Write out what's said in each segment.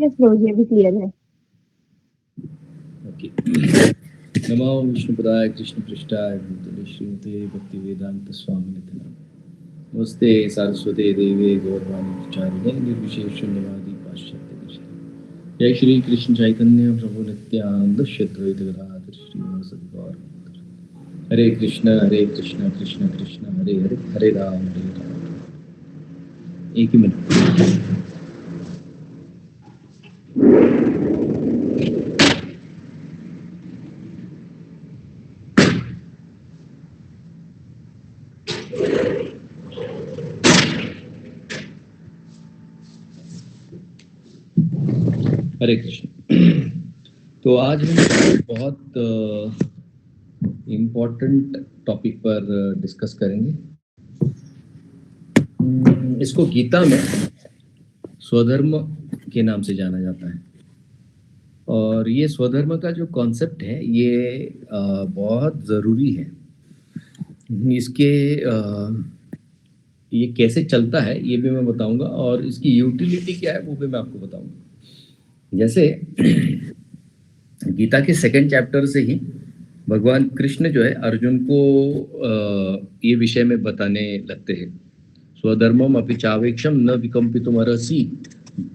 Yes रोज, ये भी clear है। ओके। नमो विष्णुपदाय कृष्णपृष्ठाय भूतले श्रीमते भक्तिवेदांत स्वामिनिते नमः। नमस्ते सारस्वते देवे गौरवाणी प्रचारिणे निर्विशेष शून्यवादी पाश्चात्य देशतारिणे। जय श्री कृष्ण चैतन्य प्रभु नित्यानंद श्री अद्वैत गदाधर श्रीवासदि गौर भक्तवृंद। हरे कृष्ण कृष्ण कृष्ण हरे हरे, हरे राम। एक ही मिनट। हरे कृष्ण। तो आज हम बहुत इम्पोर्टेंट टॉपिक पर डिस्कस करेंगे। इसको गीता में स्वधर्म के नाम से जाना जाता है। और ये स्वधर्म का जो कॉन्सेप्ट है ये बहुत ज़रूरी है। इसके ये कैसे चलता है ये भी मैं बताऊंगा, और इसकी यूटिलिटी क्या है वो भी मैं आपको बताऊंगा। जैसे गीता के सेकंड चैप्टर से ही भगवान कृष्ण जो है अर्जुन को ये विषय में बताने लगते हैं। स्वधर्मम अपि चावेक्षम न विकम्पितुमर्हसि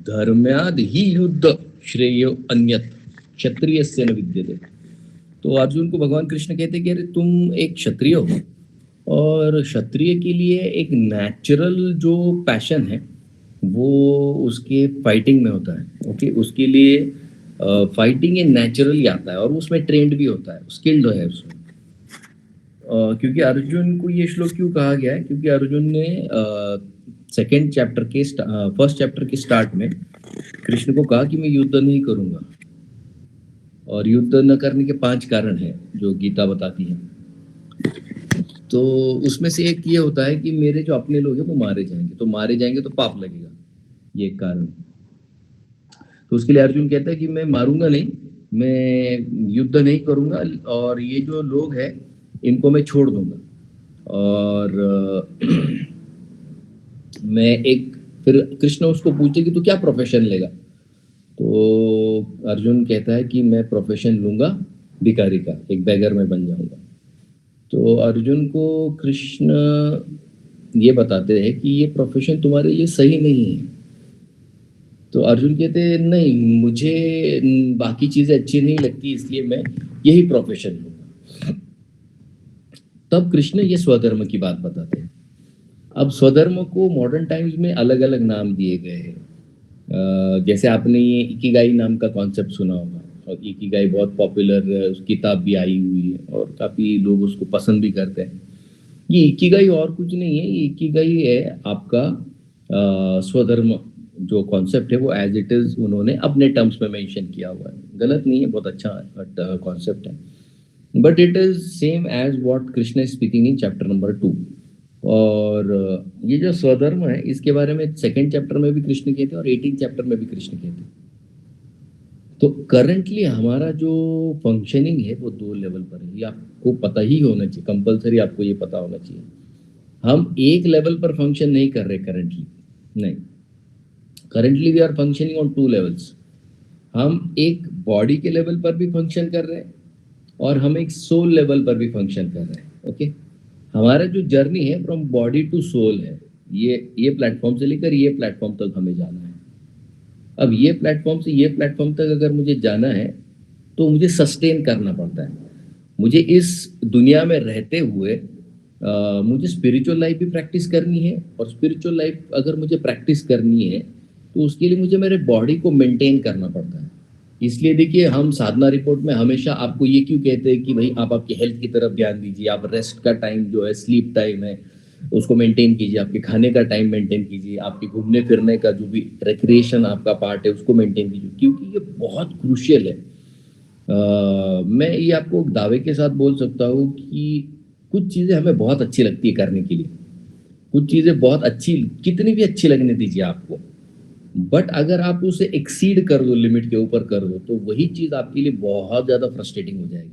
धर्म्याद् ही युद्ध श्रेयो अन्यत् क्षत्रियस्य न विद्यते। तो अर्जुन को भगवान कृष्ण कहते हैं कि अरे तुम एक क्षत्रिय हो, और क्षत्रिय के लिए एक नेचुरल जो पैशन है वो उसके फाइटिंग में होता है। ओके, उसके लिए फाइटिंग ये नेचुरली आता है और उसमें ट्रेंड भी होता है, स्किल्ड है उसमें। क्योंकि अर्जुन को ये श्लोक क्यों कहा गया है, क्योंकि अर्जुन ने सेकेंड चैप्टर के फर्स्ट चैप्टर के स्टार्ट में कृष्ण को कहा कि मैं युद्ध नहीं करूंगा, और युद्ध न करने के 5 कारण हैं जो गीता बताती है। तो उसमें से एक ये होता है कि मेरे जो अपने लोग हैं वो मारे जाएंगे, तो मारे जाएंगे तो पाप लगेगा, ये एक कारण। तो उसके लिए अर्जुन कहता है कि मैं मारूंगा नहीं, मैं युद्ध नहीं करूंगा, और ये जो लोग हैं इनको मैं छोड़ दूंगा। और मैं एक, फिर कृष्ण उसको पूछते कि तू क्या प्रोफेशन लेगा, तो अर्जुन कहता है कि मैं प्रोफेशन लूंगा भिखारी का, एक बेगर में बन जाऊंगा। तो अर्जुन को कृष्ण ये बताते हैं कि ये प्रोफेशन तुम्हारे लिए सही नहीं है। तो अर्जुन कहते हैं नहीं, मुझे बाकी चीजें अच्छी नहीं लगती, इसलिए मैं यही प्रोफेशन लूंगा। तब कृष्ण ये स्वधर्म की बात बताते हैं। अब स्वधर्म को मॉडर्न टाइम्स में अलग अलग नाम दिए गए हैं। जैसे आपने ये इकिगाई नाम का कॉन्सेप्ट सुना होगा, और इकिगाई बहुत पॉपुलर किताब भी आई हुई है और काफ़ी लोग उसको पसंद भी करते हैं। ये इकिगाई और कुछ नहीं है, ये इकिगाई है आपका स्वधर्म जो कॉन्सेप्ट है वो एज इट इज़ उन्होंने अपने टर्म्स में मेंशन किया हुआ है। गलत नहीं है, बहुत अच्छा कॉन्सेप्ट है, but it is same as what Krishna is speaking in chapter number 2। और ये जो स्वधर्म है इसके बारे में सेकंड चैप्टर में भी कृष्ण कहते हैं और 18 चैप्टर में भी कृष्ण कहते हैं। तो करंटली हमारा जो फंक्शनिंग है वो 2 लेवल पर है, ये आपको पता ही होना चाहिए, कंपलसरी आपको ये पता होना चाहिए। हम एक लेवल पर फंक्शन नहीं कर रहे करंटली, नहीं। Currently we are functioning on 2 levels. हम एक बॉडी के लेवल पर भी फंक्शन कर रहे हैं और हम एक सोल लेवल पर भी फंक्शन कर रहे हैं। ओके, हमारा जो जर्नी है फ्रॉम बॉडी टू सोल है, ये प्लेटफॉर्म से लेकर ये प्लेटफॉर्म तक हमें जाना है। अब ये प्लेटफॉर्म से ये प्लेटफॉर्म तक अगर मुझे जाना है तो मुझे सस्टेन करना पड़ता है। मुझे इस दुनिया में रहते हुए मुझे स्पिरिचुअल लाइफ भी प्रैक्टिस करनी है, और स्पिरिचुअल लाइफ अगर मुझे प्रैक्टिस करनी है तो उसके लिए मुझे मेरे बॉडी को मेंटेन करना पड़ता है। इसलिए देखिए, हम साधना रिपोर्ट में हमेशा आपको ये क्यों कहते हैं कि भाई आप आपकी हेल्थ की तरफ ध्यान दीजिए, आप रेस्ट का टाइम जो है, स्लीप टाइम है, उसको मेंटेन कीजिए, आपके खाने का टाइम मेंटेन कीजिए, आपके घूमने फिरने का जो भी रिक्रिएशन आपका पार्ट है उसको मेंटेन कीजिए, क्योंकि ये बहुत क्रूशियल है। मैं ये आपको दावे के साथ बोल सकता हूँ कि कुछ चीज़ें हमें बहुत अच्छी लगती है करने के लिए, कुछ चीज़ें बहुत अच्छी, कितनी भी अच्छी लगने दीजिए आपको, बट अगर आप उसे एक्सीड कर दो, लिमिट के ऊपर कर दो, तो वही चीज़ आपके लिए बहुत ज़्यादा फ्रस्ट्रेटिंग हो जाएगी।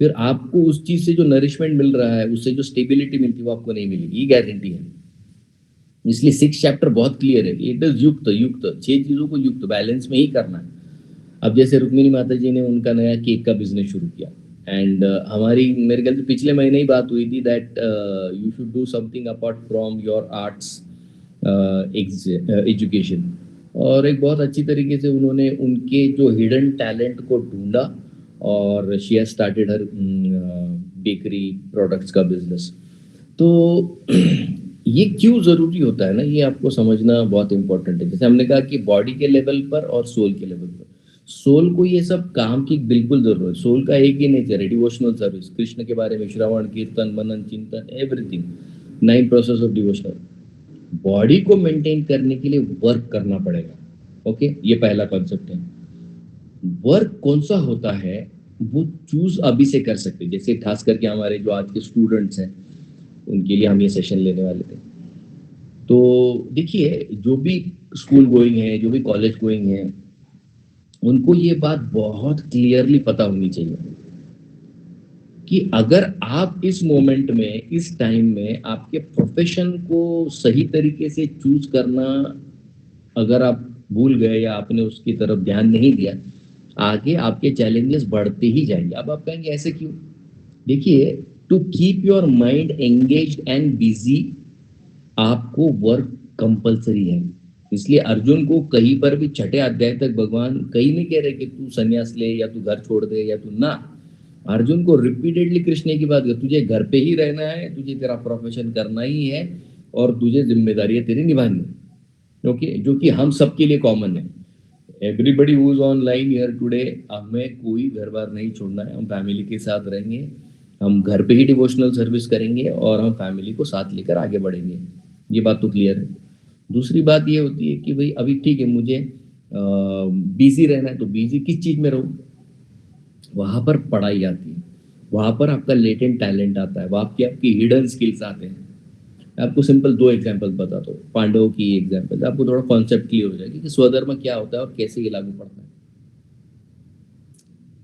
फिर आपको उस चीज़ से जो नरिशमेंट मिल रहा है, उससे जो स्टेबिलिटी मिलती है वो आपको नहीं मिलेगी, ये गारंटी है। इसलिए 6 चैप्टर बहुत क्लियर है। इट इज युक्त युक्त 6 चीजों को युक्त बैलेंस में ही करना है। अब जैसे रुक्मिणी माता जी ने उनका नया केक का बिजनेस शुरू किया, एंड हमारी मेरे ख्याल से पिछले महीने ही बात हुई थी that you should do something apart from your arts education. और एक बहुत अच्छी तरीके से उन्होंने उनके जो हिडन टैलेंट को ढूंढा, और she has started her bakery products का बिजनेस। तो ये क्यों जरूरी होता है ना, ये आपको समझना बहुत इंपॉर्टेंट है। जैसे हमने कहा कि बॉडी के लेवल पर और सोल के लेवल पर, सोल को ये सब काम की बिल्कुल जरूरत है। सोल का एक ही नेचर है, डिवोशनल सर्विस, कृष्ण के बारे में श्रवण कीर्तन मनन चिंतन everything, 9 process of devotional. Body को मेंटेन करने के लिए वर्क करना पड़ेगा। ओके, ये पहला कॉन्सेप्ट है। वर्क कौन सा होता है वो चूज अभी से कर सकते हैं। जैसे खास करके हमारे जो आज के स्टूडेंट्स हैं, उनके लिए हम ये सेशन लेने वाले थे। तो देखिए, जो भी स्कूल गोइंग है, जो भी कॉलेज गोइंग है, उनको ये बात बहुत क्लियरली पता होनी चाहिए कि अगर आप इस मोमेंट में, इस टाइम में आपके प्रोफेशन को सही तरीके से चूज करना अगर आप भूल गए या आपने उसकी तरफ ध्यान नहीं दिया, आगे आपके चैलेंजेस बढ़ते ही जाएंगे। अब आप कहेंगे ऐसे क्यों? देखिए, to keep your mind engaged and busy आपको वर्क कंपलसरी है। इसलिए अर्जुन को कहीं पर भी छठे अध्याय तक भगवान कहीं नहीं कह रहे कि तू संन्यास ले या तू घर छोड़ दे या तू ना। अर्जुन को रिपीटेडली कृष्ण की बात कर, तुझे घर पे ही रहना है, तुझे तेरा प्रोफेशन करना ही है, और तुझे जिम्मेदारी तेरी निभानी है। ओके, जो कि हम सबके लिए कॉमन है। Everybody who is online here today, हमें कोई घर बार नहीं छोड़ना है, हम फैमिली के साथ रहेंगे, हम घर पे ही डिवोशनल सर्विस करेंगे, और हम फैमिली को साथ लेकर आगे बढ़ेंगे। ये बात तो क्लियर है। दूसरी बात ये होती है कि भाई अभी ठीक है, मुझे बिजी रहना है, तो बिजी किस चीज में रहूं? वहां पर पढ़ाई आती है, वहां पर आपका लेटेंट टैलेंट आता है, वहां आपकी आपकी हिडन स्किल्स आते हैं। मैं आपको सिंपल 2 एग्जांपल बताता हूँ, पांडवों की एग्जांपल, आपको थोड़ा कॉन्सेप्ट क्लियर हो जाएगा कि स्वधर्म क्या होता है और कैसे ये लागू पड़ता है।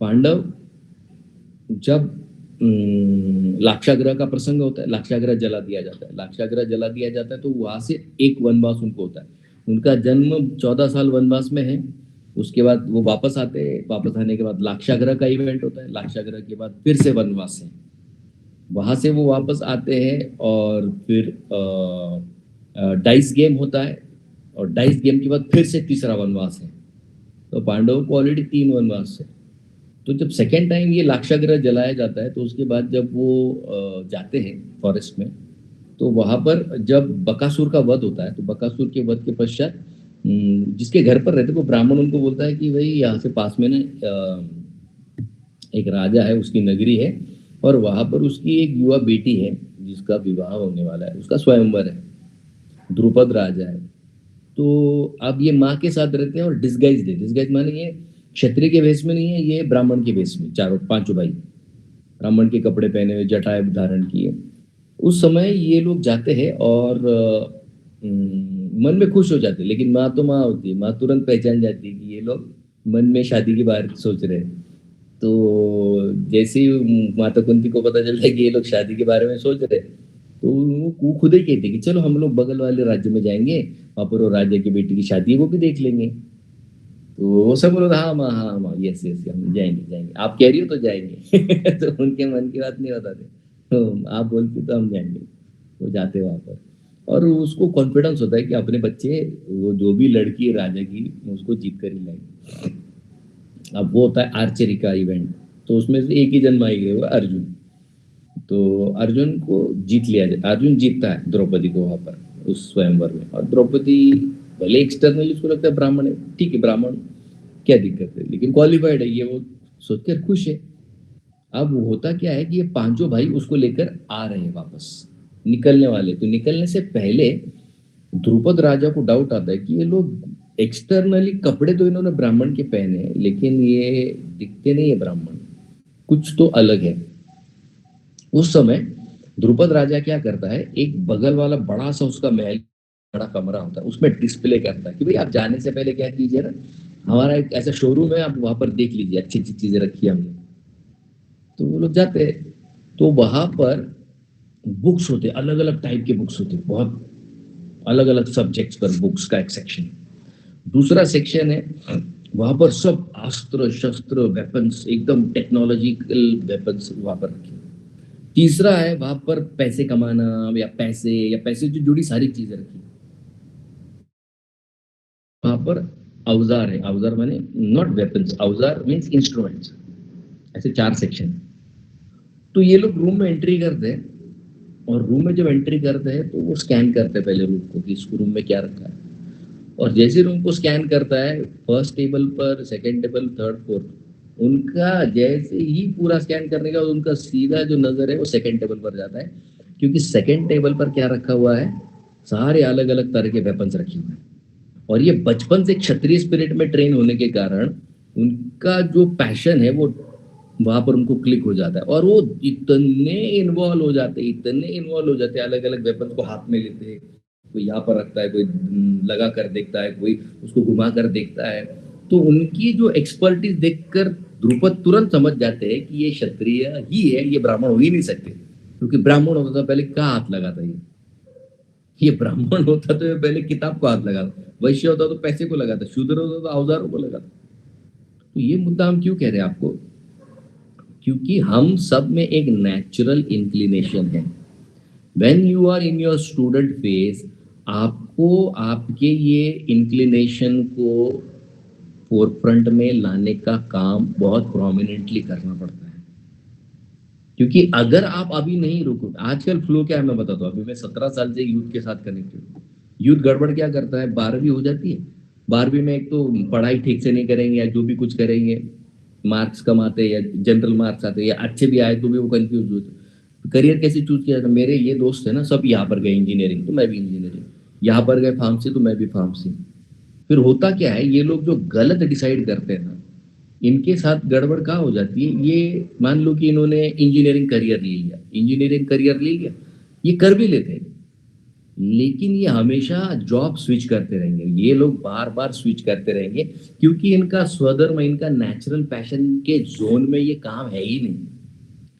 पांडव जब लाक्षागृह का प्रसंग होता है, लाक्षागृह जला दिया जाता है, लाक्षागृह जला दिया जाता है, तो वहां से एक वनवास उनको होता है। उनका जन्म 14 साल वनवास में है। उसके बाद वो वापस आते हैं, वापस आने के बाद लाक्षागृह का इवेंट होता है, लाक्षागृह के बाद फिर से वनवास है। वहां से वो वापस आते हैं, और फिर डाइस गेम होता है, और डाइस गेम के बाद फिर से तीसरा वनवास है। तो पांडवों को ऑलरेडी 3 वनवास है। तो जब सेकेंड टाइम ये लाक्षागृह जलाया जाता है, तो उसके बाद जब वो जाते हैं फॉरेस्ट में, तो वहां पर जब बकासुर का वध होता है, तो बकासुर के वध के पश्चात जिसके घर पर रहते वो ब्राह्मण उनको बोलता है कि भाई यहाँ से पास में ना एक राजा है, उसकी नगरी है, और वहां पर उसकी एक युवा बेटी है जिसका विवाह होने वाला है, उसका स्वयंवर है, द्रुपद राजा है। तो अब ये माँ के साथ रहते हैं और डिस्गाइज है। डिस्गाइज माने ये क्षत्रिय के वेश में नहीं है, ये ब्राह्मण के वेश में, चारों पांचों भाई ब्राह्मण के कपड़े पहने हुए, जटाएं धारण किए। उस समय ये लोग जाते हैं और मन में खुश हो जाते हैं, लेकिन माँ तो माँ होती है, माँ तुरंत पहचान जाती है कि ये लोग मन में शादी के बारे में सोच रहे हैं। तो जैसे ही माता कुंती को पता चलता है कि ये लोग शादी के बारे में सोच रहे हैं, तो वो खुद ही कहते हैं कि चलो हम लोग बगल वाले राज्य में जाएंगे, वहां पर वो राजा की बेटी की शादी है, वो भी देख लेंगे। तो वो सब बोलो हाँ माँ, हाँ माँ, यस यस, हम जाएंगे जाएंगे, आप कह रही हो तो जाएंगे। तो उनके मन की बात नहीं बताते, तो आप बोलती तो हम जाएंगे। वो जाते वहां पर, और उसको कॉन्फिडेंस होता है कि अपने बच्चे, वो जो भी लड़की है राजा की, उसको जीत कर ही लाएंगे। अब वो होता है आर्चरी का इवेंट, तो उसमें से एक ही जन्म आई गए वो अर्जुन। तो अर्जुन को जीत लिया जाता, अर्जुन जीतता है द्रौपदी को वहां पर उस स्वयंवर में। और द्रौपदी भले एक्सटर्नली उसको लगता है ब्राह्मण है, ठीक है ब्राह्मण, क्या दिक्कत है, लेकिन क्वालिफाइड है, ये वो सोचकर खुश है। अब होता क्या है कि ये पांचों भाई उसको लेकर आ रहे हैं वापस, निकलने वाले। तो निकलने से पहले ध्रुपद राजा को डाउट आता है कि ये लोग एक्सटर्नली कपड़े तो इन्होंने ब्राह्मण के पहने हैं, लेकिन ये दिखते नहीं है ब्राह्मण, कुछ तो अलग है। उस समय ध्रुपद राजा क्या करता है, एक बगल वाला बड़ा सा उसका महल, बड़ा कमरा होता है, उसमें डिस्प्ले करता है कि भाई आप जाने से पहले क्या कीजिए ना, हमारा एक ऐसा शोरूम है, आप वहां पर देख लीजिए, अच्छी अच्छी चीजें रखी है हमने। तो वो लोग जाते हैं, तो वहां पर बुक्स होते, अलग अलग टाइप के बुक्स होते बहुत, अलग अलग सब्जेक्ट्स पर बुक्स का एक सेक्शन। दूसरा सेक्शन है, वहां पर सब अस्त्र शस्त्र वेपन्स, एकदम टेक्नोलॉजिकल वेपन्स वहां पर रखे। तीसरा है वहां पर पैसे कमाना या पैसे से जुड़ी सारी चीजें रखी। वहां पर औजार है, औजार माने नॉट वेपन्स, औजार मीन्स इंस्ट्रूमेंट्स। ऐसे चार सेक्शन। तो ये लोग रूम में एंट्री करते हैं, और रूम में जब एंट्री करते हैं तो वो स्कैन करते हैं पहले रूम को कि इस रूम में क्या रखा है। और जैसे रूम को स्कैन करता है, फर्स्ट टेबल पर, सेकंड टेबल, थर्ड, फोर्थ, उनका जैसे ही पूरा स्कैन करने का उनका सीधा जो नजर है वो सेकंड टेबल पर जाता है, क्योंकि सेकंड टेबल पर क्या रखा हुआ है, सारे अलग अलग तरह के वेपन्स रखे हुए हैं। और ये बचपन से क्षत्रिय स्पिरिट में ट्रेन होने के कारण उनका जो पैशन है वो वहां पर उनको क्लिक हो जाता है, और वो इतने इन्वॉल्व हो जाते हैं, अलग अलग वेपन को हाथ में लेते हैं। कोई यहाँ पर रखता है, कोई लगा कर देखता है, कोई उसको घुमा कर देखता है। तो उनकी जो एक्सपर्टीज देखकर ध्रुपद तुरंत समझ जाते हैं कि ये क्षत्रिय ही है, ये ब्राह्मण हो ही नहीं सकते, क्योंकि ब्राह्मण होता था पहले कहाँ हाथ लगाता ये ब्राह्मण होता तो ये पहले किताब को हाथ लगाता, वैश्य होता तो पैसे को लगाता, शूद्र होता तो औजारों को लगाता। तो ये मुद्दा हम क्यों कह रहे हैं आपको, क्योंकि हम सब में एक नेचुरल इंक्लिनेशन है। When you are in your student phase, आपको आपके ये इंक्लिनेशन को फोरफ्रंट में लाने का काम बहुत प्रोमिनेंटली करना पड़ता है। क्योंकि अगर आप अभी नहीं रुको, आजकल फ्लो क्या है मैं बताता हूँ। अभी मैं 17 साल से यूथ के साथ कनेक्टेड हूँ। यूथ गड़बड़ क्या करता है, 12वीं हो जाती है, 12वीं में एक तो पढ़ाई ठीक से नहीं करेंगे, या जो भी कुछ करेंगे मार्क्स कम आते हैं या जनरल मार्क्स आते हैं, या अच्छे भी आए तो भी वो कंफ्यूज होते। करियर कैसे चूज किया जाता। मेरे ये दोस्त है ना, सब यहाँ पर गए इंजीनियरिंग, तो मैं भी इंजीनियरिंग, यहाँ पर गए फार्मेसी तो मैं भी फार्मेसी। फिर होता क्या है, ये लोग जो गलत डिसाइड करते हैं ना, इनके साथ गड़बड़ कहाँ हो जाती है। ये मान लो कि इन्होंने इंजीनियरिंग करियर ले लिया, ये कर भी लेते हैं, लेकिन ये हमेशा जॉब स्विच करते रहेंगे, ये लोग बार बार स्विच करते रहेंगे, क्योंकि इनका स्वधर्म, इनका नेचुरल पैशन के जोन में ये काम है ही नहीं।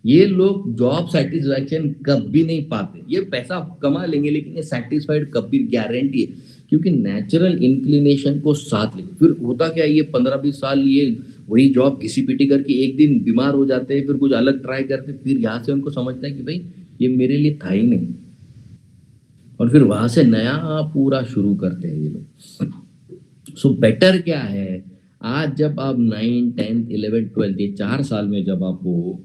ये लोग जॉब सेटिस्फैक्शन कभी नहीं पाते। ये पैसा कमा लेंगे लेकिन ये सेटिस्फाइड कभी, गारंटी है, क्योंकि नेचुरल इंक्लिनेशन को साथ लेंगे। फिर होता क्या है, ये 15-20 साल ये वही जॉब घिसी पिटी करके एक दिन बीमार हो जाते हैं, फिर कुछ अलग ट्राई करते हैं, फिर यहाँ से उनको समझता है कि भाई ये मेरे लिए था ही नहीं, और फिर वहां से नया पूरा शुरू करते हैं ये लोग। सो बेटर क्या है, आज जब आप 9, 10, 11, 12, ये 4 साल में जब आप हो,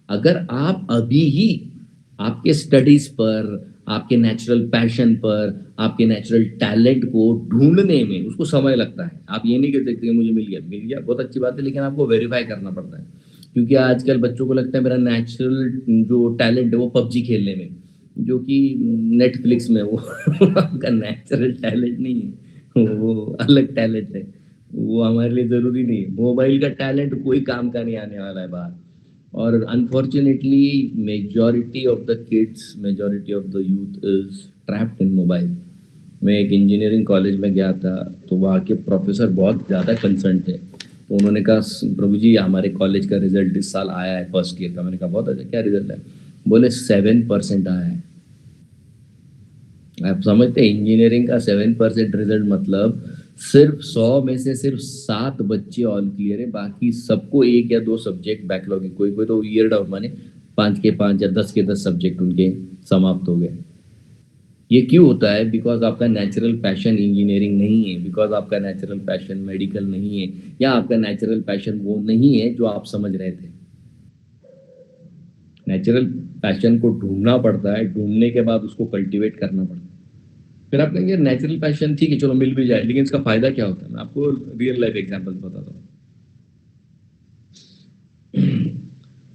अगर आप अभी ही आपके स्टडीज पर, आपके नेचुरल पैशन पर, आपके नेचुरल टैलेंट को ढूंढने में उसको समय लगता है। आप ये नहीं कह सकते मुझे मिल गया बहुत अच्छी बात है, लेकिन आपको वेरीफाई करना पड़ता है। क्योंकि आजकल बच्चों को लगता है मेरा नेचुरल जो टैलेंट है वो पबजी खेलने में, जो कि नेटफ्लिक्स में वो आपका नेचुरल टैलेंट नहीं है, वो अलग टैलेंट है, वो हमारे लिए जरूरी नहीं है। मोबाइल का टैलेंट कोई काम का नहीं आने वाला है बाहर। और unfortunately majority of the youth is trapped in mobile. मैं एक इंजीनियरिंग कॉलेज में गया था, तो वहाँ के प्रोफेसर बहुत ज़्यादा कंसर्न थे। तो उन्होंने कहा प्रभु जी हमारे कॉलेज का रिजल्ट इस साल आया है फर्स्ट ईयर का। मैंने कहा बहुत अच्छा, क्या रिजल्ट है। बोले 7% आया है। आप समझते हैं इंजीनियरिंग का 7% रिजल्ट मतलब सिर्फ 100 में से सिर्फ 7 बच्चे ऑल क्लियर है, बाकी सबको 1 या 2 सब्जेक्ट बैकलॉग है। कोई कोई तो ईयर डाउन माने 5 के 5 या 10 के 10 सब्जेक्ट उनके समाप्त हो गए। ये क्यों होता है, बिकॉज आपका नेचुरल पैशन इंजीनियरिंग नहीं है, बिकॉज आपका नेचुरल पैशन मेडिकल नहीं है, या आपका नेचुरल पैशन वो नहीं है जो आप समझ रहे थे। नेचुरल पैशन को ढूंढना पड़ता है, ढूंढने के बाद उसको कल्टीवेट करना पड़ता है। फिर आप कहेंगे नेचुरल पैशन ठीक है चलो मिल भी जाए, लेकिन इसका फायदा क्या होता है। मैं आपको रियल लाइफ एग्जांपल बताता हूँ।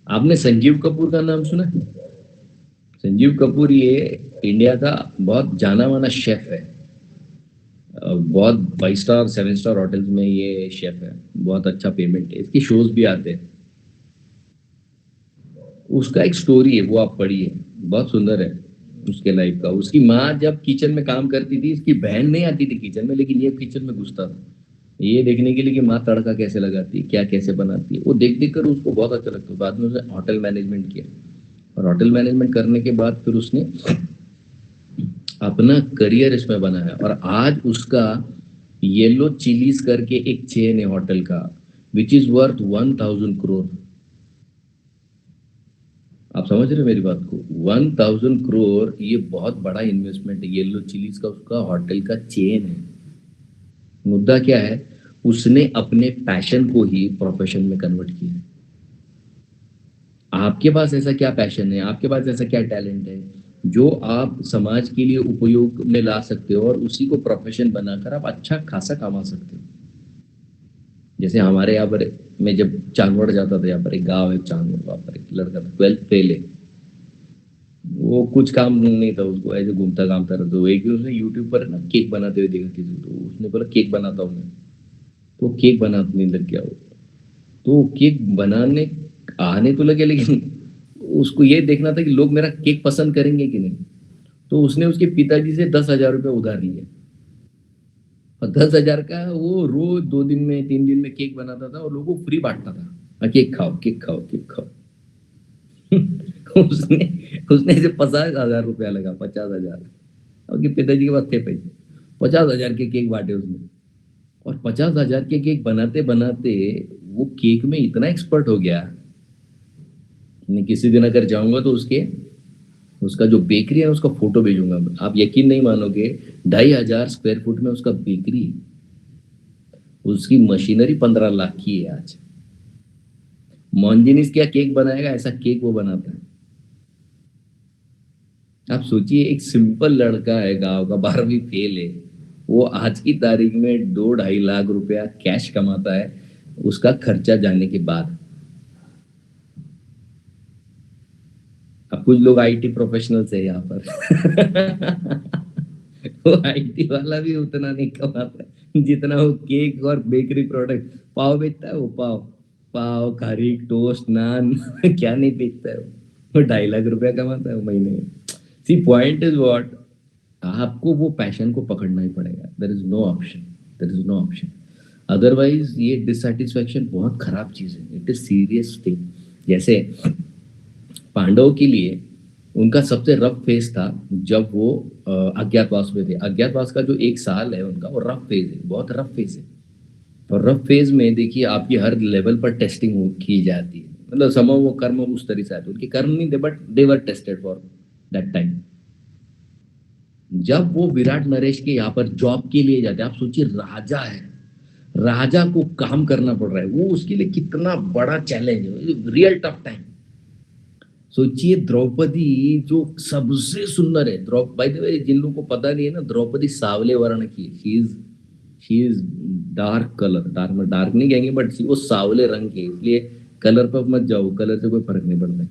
आपने संजीव कपूर का नाम सुना है? संजीव कपूर ये इंडिया का बहुत जाना माना शेफ है। बहुत 5 स्टार 7 स्टार होटल्स में ये शेफ है, बहुत अच्छा पेमेंट है, इसकी शोज भी आते हैं। उसका एक स्टोरी है, वो आप पढ़िए, बहुत सुंदर है उसके लाइफ का। उसकी माँ जब किचन में काम करती थी, इसकी बहन नहीं आती थी किचन में, लेकिन ये किचन में घुसता था ये देखने के लिए कि माँ तड़का कैसे लगाती है, क्या कैसे बनाती है। वो देख देख कर उसको बहुत अच्छा लगता है। बाद में उसने होटल मैनेजमेंट किया, और होटल मैनेजमेंट करने के बाद फिर उसने अपना करियर इसमें बनाया, और आज उसका येलो चिलीज करके एक चेन है होटल का, विच इज वर्थ 1000 करोड़। आप समझ रहे हो मेरी बात को? 1000 करोड़, ये बहुत बड़ा इन्वेस्टमेंट है। येलो चिलीज का उसका होटल का चेन है। मुद्दा क्या है, उसने अपने पैशन को ही प्रोफेशन में कन्वर्ट किया है। आपके पास ऐसा क्या पैशन है, आपके पास ऐसा क्या टैलेंट है जो आप समाज के लिए उपयोग में ला सकते हो, और उसी को प्रोफेशन बनाकर आप अच्छा खासा कमा सकते हो। जैसे हमारे यहाँ पर, मैं जब चांदवड़ जाता था, यहाँ पर एक गांव है चांदवड़, वहाँ पर एक लड़का था, 12th फेल है। वो कुछ काम नहीं था उसको, ऐसे घूमता घामता रहता। तो एक दिन उसने यूट्यूब पर ना केक बनाते हुए देखा किसी को, तो उसने बोला केक बनाता हूँ मैं। तो केक बनाने लग गया वो। तो केक बनाने आने तो लगे, लेकिन उसको ये देखना था कि लोग मेरा केक पसंद करेंगे कि नहीं। तो उसने उसके पिताजी से 10,000 रुपये उधार लिए, और 10,000 का वो रोज 2 दिन में 3 दिन में केक बनाता था और लोगों को फ्री बांटता था। केक खाओ, केक खाओ, केक खाओ। उसने उसने से 50,000 रुपया लगा, 50,000। और पिताजी के पास थे पैसे, 50,000 के केक बांटे उसने। और 50,000 के केक बनाते बनाते वो केक में इतना एक्सपर्ट हो गया। मैं किसी दिन अगर जाऊंगा तो उसके उसका जो बेकरी है उसका फोटो भेजूंगा। आप यकीन नहीं मानोगे, 2,500 स्क्वायर फुट में उसका बेकरी, उसकी मशीनरी 15 लाख की है आज। मॉन्जिनिस क्या केक बनाएगा, ऐसा केक वो बनाता है। आप सोचिए, एक सिंपल लड़का है गांव का, 12वीं फेल है, वो आज की तारीख में 2-2.5 लाख रुपया कैश कमाता है, उसका खर्चा जाने के बाद। अब कुछ लोग आईटी प्रोफेशनल्स है यहाँ पर। वो आईटी वाला भी उतना नहीं कमाता है जितना वो केक और बेकरी प्रोडक्ट। पाव बेचता है वो, पाव पाव खारीक टोस्ट नान क्या नहीं बेचता है वो 2.5 लाख रुपया कमाता है वो महीने में। सी पॉइंट इज व्हाट, आपको वो पैशन को पकड़ना ही पड़ेगा। There is no option, there is no option. Otherwise ये डिससेटिस्फैक्शन बहुत खराब चीज है, इट इज सीरियस थिंग। जैसे पांडवों के लिए उनका सबसे रफ फेज था जब वो अज्ञातवास में थे। अज्ञातवास का जो 1 साल है उनका, वो रफ फेज है, बहुत रफ फेज है। और रफ फेज में देखिए आपकी हर लेवल पर टेस्टिंग की जाती है, मतलब समझ वो कर्म उस तरह से आते, उनके कर्म नहीं थे but they were tested for that time. जब वो विराट नरेश के यहाँ पर जॉब के लिए जाते हैं, आप सोचिए राजा है, राजा को काम करना पड़ रहा है, वो उसके लिए कितना बड़ा चैलेंज है, रियल टफ टाइम। सोचिए द्रौपदी जो सबसे सुंदर है, द्रौपदी बाय द वे, जिन लोगों को पता नहीं है ना, द्रौपदी सावले वर्ण की, she is dark colour, dark नहीं कहेंगे बट वो सावले रंग की है, इसलिए कलर पर मत जाओ, कलर से कोई फर्क नहीं पड़ता है।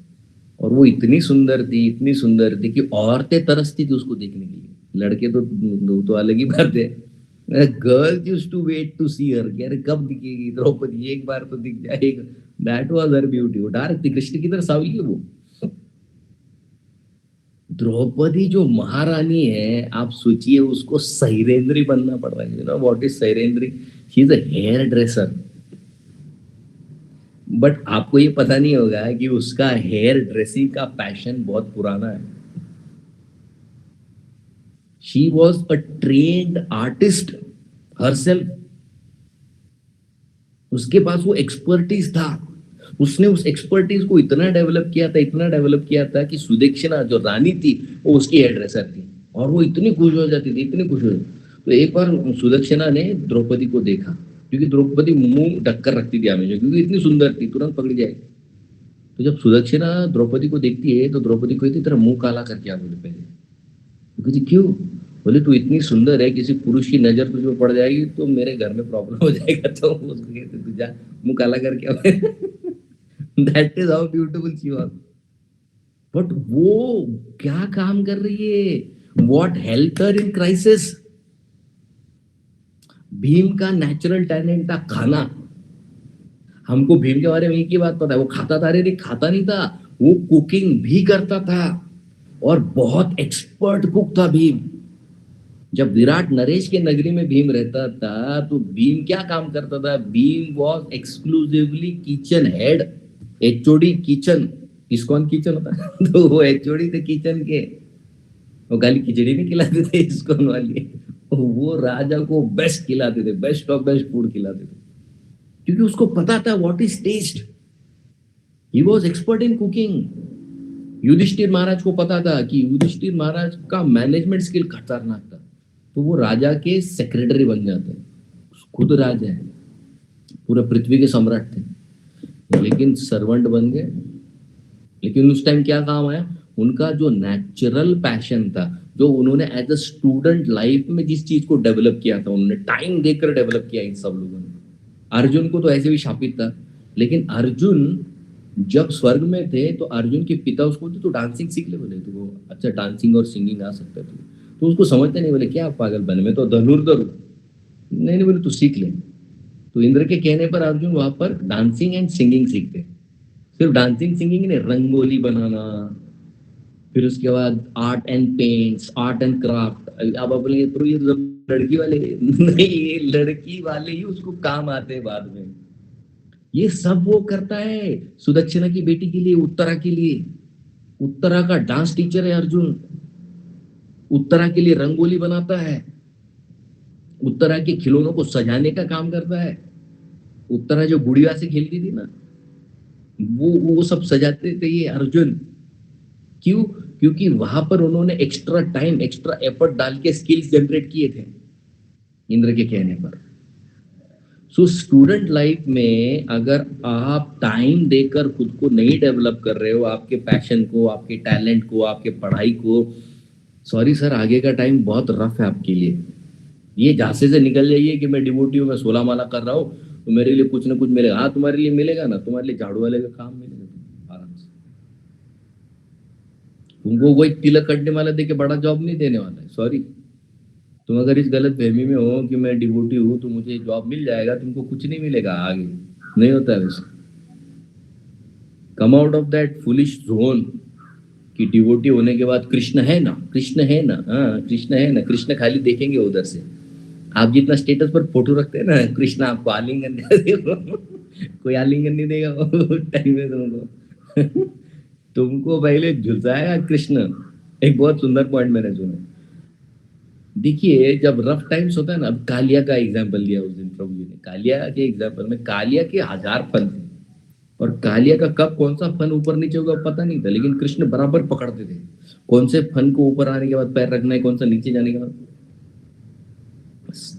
और वो इतनी सुंदर थी, इतनी सुंदर थी कि औरतें तरसती थी उसको देखने के लिए। लड़के तो अलग ही बात है। Girls used to wait to see her, कि अरे कब दिखेगी द्रौपदी, एक बार तो दिख जाएगा। That was her beauty. वो डार्क थी, कृष्ण की तरह सावली है वो। द्रौपदी जो महारानी है, आप सोचिए उसको सैरेंद्री बनना पड़ रहा है। You know what is Sairandhri? She is a hair dresser. But आपको ये पता नहीं होगा कि उसका हेयर ड्रेसिंग का पैशन बहुत पुराना है। She was a trained artist herself. उसके पास वो एक्सपर्टीज था। उसने उस एक्सपर्टीज को इतना डेवलप किया था, इतना डेवलप किया था कि सुदक्षिणा जो रानी थी वो उसकी हेयर ड्रेसर थी, और वो इतनी खुश हो जाती थी, इतनी खुश हो जाती। तो एक बार सुदक्षिणा ने द्रौपदी को देखा, क्योंकि द्रौपदी मुंह ढककर रखती थी हमेशा, क्योंकि इतनी सुंदर थी, तुरंत पकड़ी जाएगी। तो जब सुदक्षिणा द्रौपदी को देखती है तो द्रौपदी को तेरा मुंह काला करके आ, बोले पहले। वो कहती क्यों? बोले तू इतनी सुंदर है, किसी पुरुष की नजर तुझ पे पड़ जाएगी तो मेरे घर में प्रॉब्लम हो जाएगा। तो उसको कहते तू जा मुंह काला करके आ। That is how beautiful she was. But वो क्या काम कर रही है, what help her in crisis? Bhim का नेचुरल टैलेंट था खाना। हमको भीम के बारे में एक ही बात पता है, वो खाता था, अरे नहीं खाता नहीं था, वो कुकिंग भी करता था, और बहुत एक्सपर्ट कुक था भीम। जब विराट नरेश के नगरी में भीम रहता था तो भीम क्या काम करता था? Bhim was exclusively kitchen head, HOD kitchen. ISKCON kitchen होता है तो वो एचओडी थे किचन के। वो खाली खिचड़ी नहीं खिलाते थे इस्कॉन वाले, वो राजा को बेस्ट खिलाते थे, बेस्ट ऑफ बेस्ट फूड खिलाते थे, क्योंकि उसको पता था what is taste. He was expert in cooking. Yudhishthir Maharaj को पता था कि युधिष्ठिर महाराज का मैनेजमेंट स्किल खतरनाक था, तो वो राजा के सेक्रेटरी बन जाते हैं। खुद राजा है, पूरे पृथ्वी के सम्राट थे, लेकिन सर्वेंट बन गए। लेकिन उस टाइम क्या काम आया, उनका जो नेचुरल पैशन था, जो उन्होंने एज अ स्टूडेंट लाइफ में जिस चीज को डेवलप किया था, उन्होंने टाइम देकर डेवलप किया इन सब लोगों ने। अर्जुन को तो ऐसे भी शापित था, लेकिन अर्जुन जब स्वर्ग में थे तो अर्जुन के पिता उसको तो डांसिंग सीख ले बोले, तो वो अच्छा डांसिंग और सिंगिंग आ सकता है तो उसको समझते नहीं, बोले क्या पागल बने, मैं तो धनुर्धर हूँ। नहीं नहीं बोले तू सीख ले। तो इंद्र के कहने पर अर्जुन वहां पर डांसिंग एंड सिंगिंग सीखते। सिर्फ डांसिंग सिंगिंग नहीं, रंगोली बनाना, फिर उसके बाद art and paints, art and craft. अब बोले तो ये तो लड़की वाले नहीं, ये लड़की वाले ही उसको काम आते हैं बाद में। ये सब वो करता है सुदक्षिणा की बेटी के लिए, उत्तरा के लिए। उत्तरा का डांस टीचर है अर्जुन, उत्तरा के लिए रंगोली बनाता है, उत्तरा के खिलौनों को सजाने का काम करता है। उत्तरा जो गुड़िया से खेलती थी ना, वो सब सजाते थे ये अर्जुन। क्यों? क्योंकि वहां पर उन्होंने एक्स्ट्रा टाइम, एक्स्ट्रा एफर्ट डाल के स्किल्स जनरेट किए थे इंद्र के कहने पर। सो स्टूडेंट लाइफ में अगर आप टाइम देकर खुद को नहीं डेवलप कर रहे हो, आपके पैशन को, आपके टैलेंट को, आपके पढ़ाई को, सॉरी सर, आगे का टाइम बहुत रफ है आपके लिए। ये झांसे से निकल जाइए कि मैं डिवोटी हूँ, मैं 16 माला कर रहा हूँ तो मेरे लिए कुछ ना कुछ मिलेगा। हाँ, तुम्हारे लिए मिलेगा ना, तुम्हारे लिए झाड़ू वाले का काम मिलेगा आराम से। तुमको कोई तिलक कटने वाला देके बड़ा जॉब नहीं देने वाला है, सॉरी। तुम अगर इस गलत फहमी में हो कि मैं डिवोटी हूँ तो मुझे जॉब मिल जाएगा, तुमको कुछ नहीं मिलेगा आगे, नहीं होता है वैसे। Come out of that foolish zone कि डिवोटी होने के बाद कृष्ण है ना, कृष्ण है ना, हाँ कृष्ण है ना, कृष्ण खाली देखेंगे उधर से। आप जितना स्टेटस पर फोटो रखते हैं ना, कृष्ण आपको आलिंगन देगा कोई आलिंगन नहीं देगा टाइम में तुमको तुमको पहले झुलसाएगा कृष्ण। एक बहुत सुंदर पॉइंट मैंने सुना। देखिए जब रफ टाइम्स होता है ना, अब कालिया का एग्जाम्पल दिया उस दिन प्रभु जी ने, कालिया के एग्जाम्पल में कालिया के 1000 फन थे, और कालिया का कब कौन सा फन ऊपर नीचे होगा पता नहीं था, लेकिन कृष्ण बराबर पकड़ते थे कौन से फन को ऊपर आने के बाद पैर रखना है, कौन सा नीचे जाने के बाद।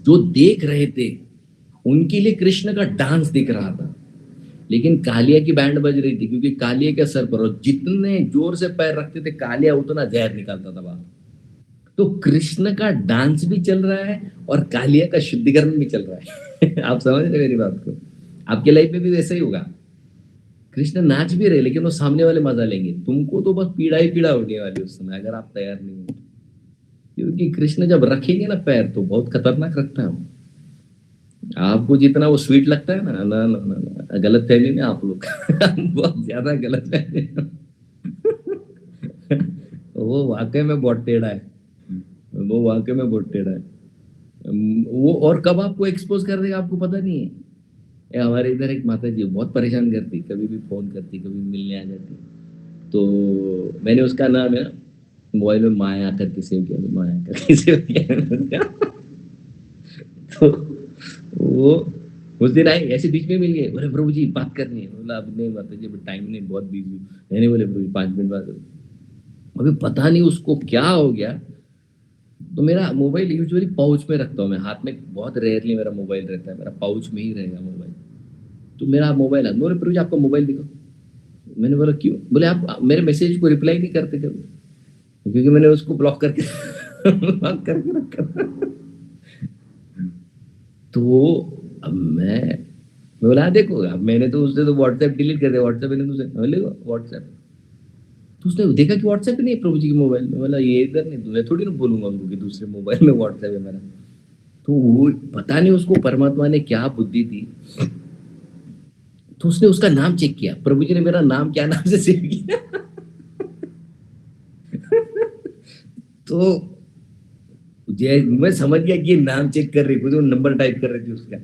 जो देख रहे थे उनके लिए कृष्ण का डांस दिख रहा था, लेकिन कालिया की बैंड बज रही थी, क्योंकि कालिया के सर पर जितने जोर से पैर रखते थे कालिया उतना जहर निकालता था बाहर। तो कृष्ण का डांस भी चल रहा है और कालिया का शुद्धिकरण भी चल रहा है आप समझ रहे मेरी बात को? आपके लाइफ में भी वैसा ही होगा। कृष्ण नाच भी रहे लेकिन वो सामने वाले मजा लेंगे, तुमको तो बस पीड़ा ही पीड़ा होने वाली उस समय अगर आप तैयार नहीं हो। क्योंकि कृष्ण जब रखेंगे ना पैर तो बहुत खतरनाक रखता है वो। आपको जितना वो स्वीट लगता है ना, ना ना ना, ना गलत फहमी में आप लोग बहुत ज्यादा गलत फहमी वो वाकई में बहुत टेढ़ा है, वो वाकई में बहुत टेढ़ा है। वो और कब आपको एक्सपोज कर देगा आपको पता नहीं है। हमारे इधर एक माता जी बहुत परेशान करती, कभी भी फोन करती, कभी मिलने आ जाती, तो मैंने उसका नाम है ना मोबाइल में माया करके सेव किया, माया करके सेव किया तो वो उस दिन आई ऐसे बीच में मिल गए, बोले प्रभु जी बात करनी है। बोला अब नहीं माता जी, अब टाइम नहीं, बहुत बिजी हूँ। नहीं बोले प्रभु जी 5 मिनट बाद। अभी पता नहीं उसको क्या हो गया, तो मेरा मोबाइल यूजुअली पाउच में रखता हूँ मैं, हाथ में बहुत रेयरली मेरा मोबाइल रहता है, मेरा पाउच में ही रहेगा मोबाइल। तो मेरा मोबाइल है, बोले प्रभु जी आपका मोबाइल दिखाओ। मैंने बोला क्यों? बोले आप मेरे मैसेज को रिप्लाई नहीं करते कभी, क्योंकि मैंने उसको ब्लॉक करके ब्लॉक करके रखा था। तो अब मैं बोला "हाँ, देखो अब मैंने तो उससे तो व्हाट्सएप डिलीट कर दिया, व्हाट्सएप मैंने तुझे बोले व्हाट्सएप। तो उसने देखा कि व्हाट्सएप ही नहीं है प्रभु जी के मोबाइल में। बोला ये इधर नहीं, तो मैं थोड़ी ना बोलूंगा उनको कि दूसरे मोबाइल में व्हाट्सएप है मेरा। तो वो पता नहीं उसको परमात्मा ने क्या बुद्धि दी, तो उसने उसका नाम चेक किया, प्रभु जी ने मेरा नाम क्या नाम से सेव किया तो मैं समझ गया कि ये नाम चेक कर रही थी, वो नंबर टाइप कर रही थी उसका,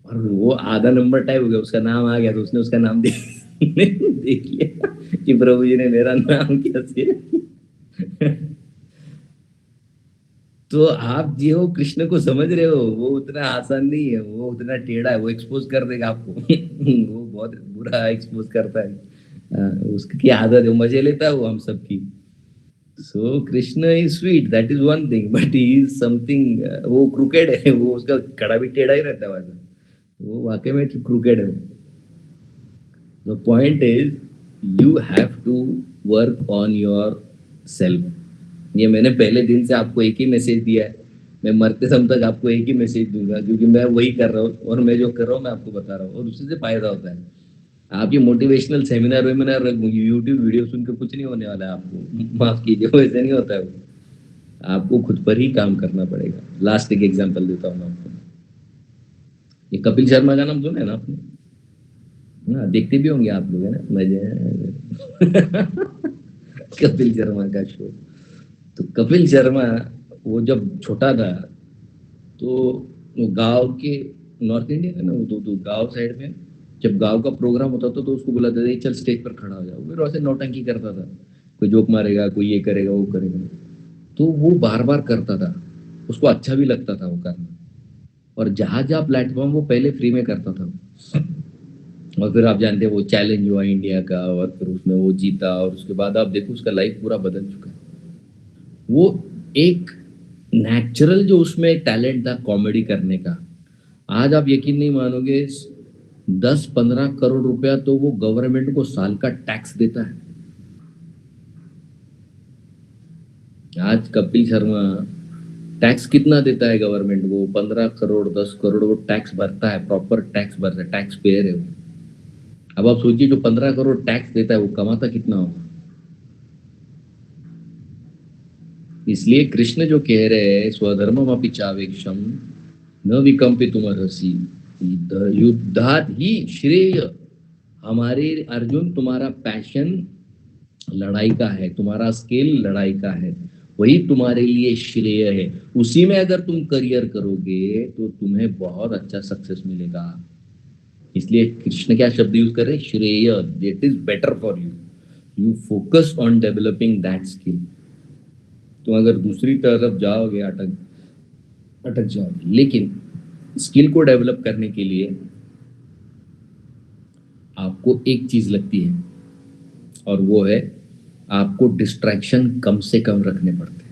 और वो आधा नंबर टाइप हो गया, उसका नाम आ गया, तो उसने उसका नाम देख लिया कि प्रभु जी ने मेरा नाम क्या सेव किया तो आप जो कृष्ण को समझ रहे हो वो उतना आसान नहीं है, वो उतना टेढ़ा है, वो एक्सपोज कर देगा आपको। वो बहुत बुरा एक्सपोज करता है। उसकी आदत है, मजे लेता है वो हम सबकी। So Krishna is sweet, that is one thing, but he is something, वो क्रूकेड है, वो उसका कड़ा भी टेढ़ा ही रहता है वैसा, वो वाकई में क्रूकेड है। The point is you have to work on yourself. ये मैंने पहले दिन से आपको एक ही मैसेज दिया है, मैं मरते दम तक आपको एक ही मैसेज दूंगा, क्योंकि मैं वही कर रहा हूँ और मैं जो कर रहा हूँ मैं आपको बता रहा हूँ और उसी से फायदा होता है। आप ये मोटिवेशनल सेमिनार वेमिनार यूट्यूब वीडियो सुन के कुछ नहीं होने वाला है आपको, माफ कीजिए, वैसे नहीं होता है वो। आपको खुद पर ही काम करना पड़ेगा। लास्ट एक एग्जांपल देता हूँ मैं आपको। ये कपिल शर्मा का नाम सुना है ना आपने? हाँ, देखते भी होंगे आप लोग, है ना, मजे। कपिल शर्मा का शो। तो कपिल शर्मा वो जब छोटा था तो वो गांव के, नॉर्थ इंडिया है ना वो, तो गांव साइड में जब गांव का प्रोग्राम होता था तो उसको बुलाते थे, चल स्टेज पर खड़ा हो जाओ, फिर वैसे नौटंकी करता था, कोई जोक मारेगा, कोई ये करेगा वो करेगा। तो वो बार बार करता था, उसको अच्छा भी लगता था वो करना। और जहां जहां प्लेटफॉर्म वो पहले फ्री में करता था, और फिर आप जानते हैं वो चैलेंज हुआ इंडिया का और फिर उसमें वो जीता, और उसके बाद आप देखो उसका लाइफ पूरा बदल चुका है। वो एक नेचुरल जो उसमें टैलेंट था कॉमेडी करने का, आज आप यकीन नहीं मानोगे, 10-15 करोड़ रुपया तो वो गवर्नमेंट को साल का टैक्स देता है। आज कपिल शर्मा टैक्स कितना देता है गवर्नमेंट को? 15 करोड़, 10 करोड़ वो टैक्स भरता है, प्रॉपर टैक्स भरता है, टैक्स पेयर है वो। अब आप सोचिए जो 15 करोड़ टैक्स देता है वो कमाता कितना होगा। इसलिए कृष्ण जो कह रहे हैं स्वधर्मम अपि चावेक्षम न विकम्पितुमर्हसि युद्धात ही श्रेय। हमारे अर्जुन, तुम्हारा पैशन लड़ाई का है, तुम्हारा स्किल लड़ाई का है, वही तुम्हारे लिए श्रेय है। उसी में अगर तुम करियर करोगे तो तुम्हें बहुत अच्छा सक्सेस मिलेगा। इसलिए कृष्ण क्या शब्द यूज कर रहे हैं? श्रेय, it is better for you, you focus on developing that skill. तुम अगर दूसरी तरफ जाओगे अटक अटक जाओगे। लेकिन स्किल को डेवलप करने के लिए आपको एक चीज लगती है, और वो है आपको डिस्ट्रैक्शन कम से कम रखने पड़ते हैं।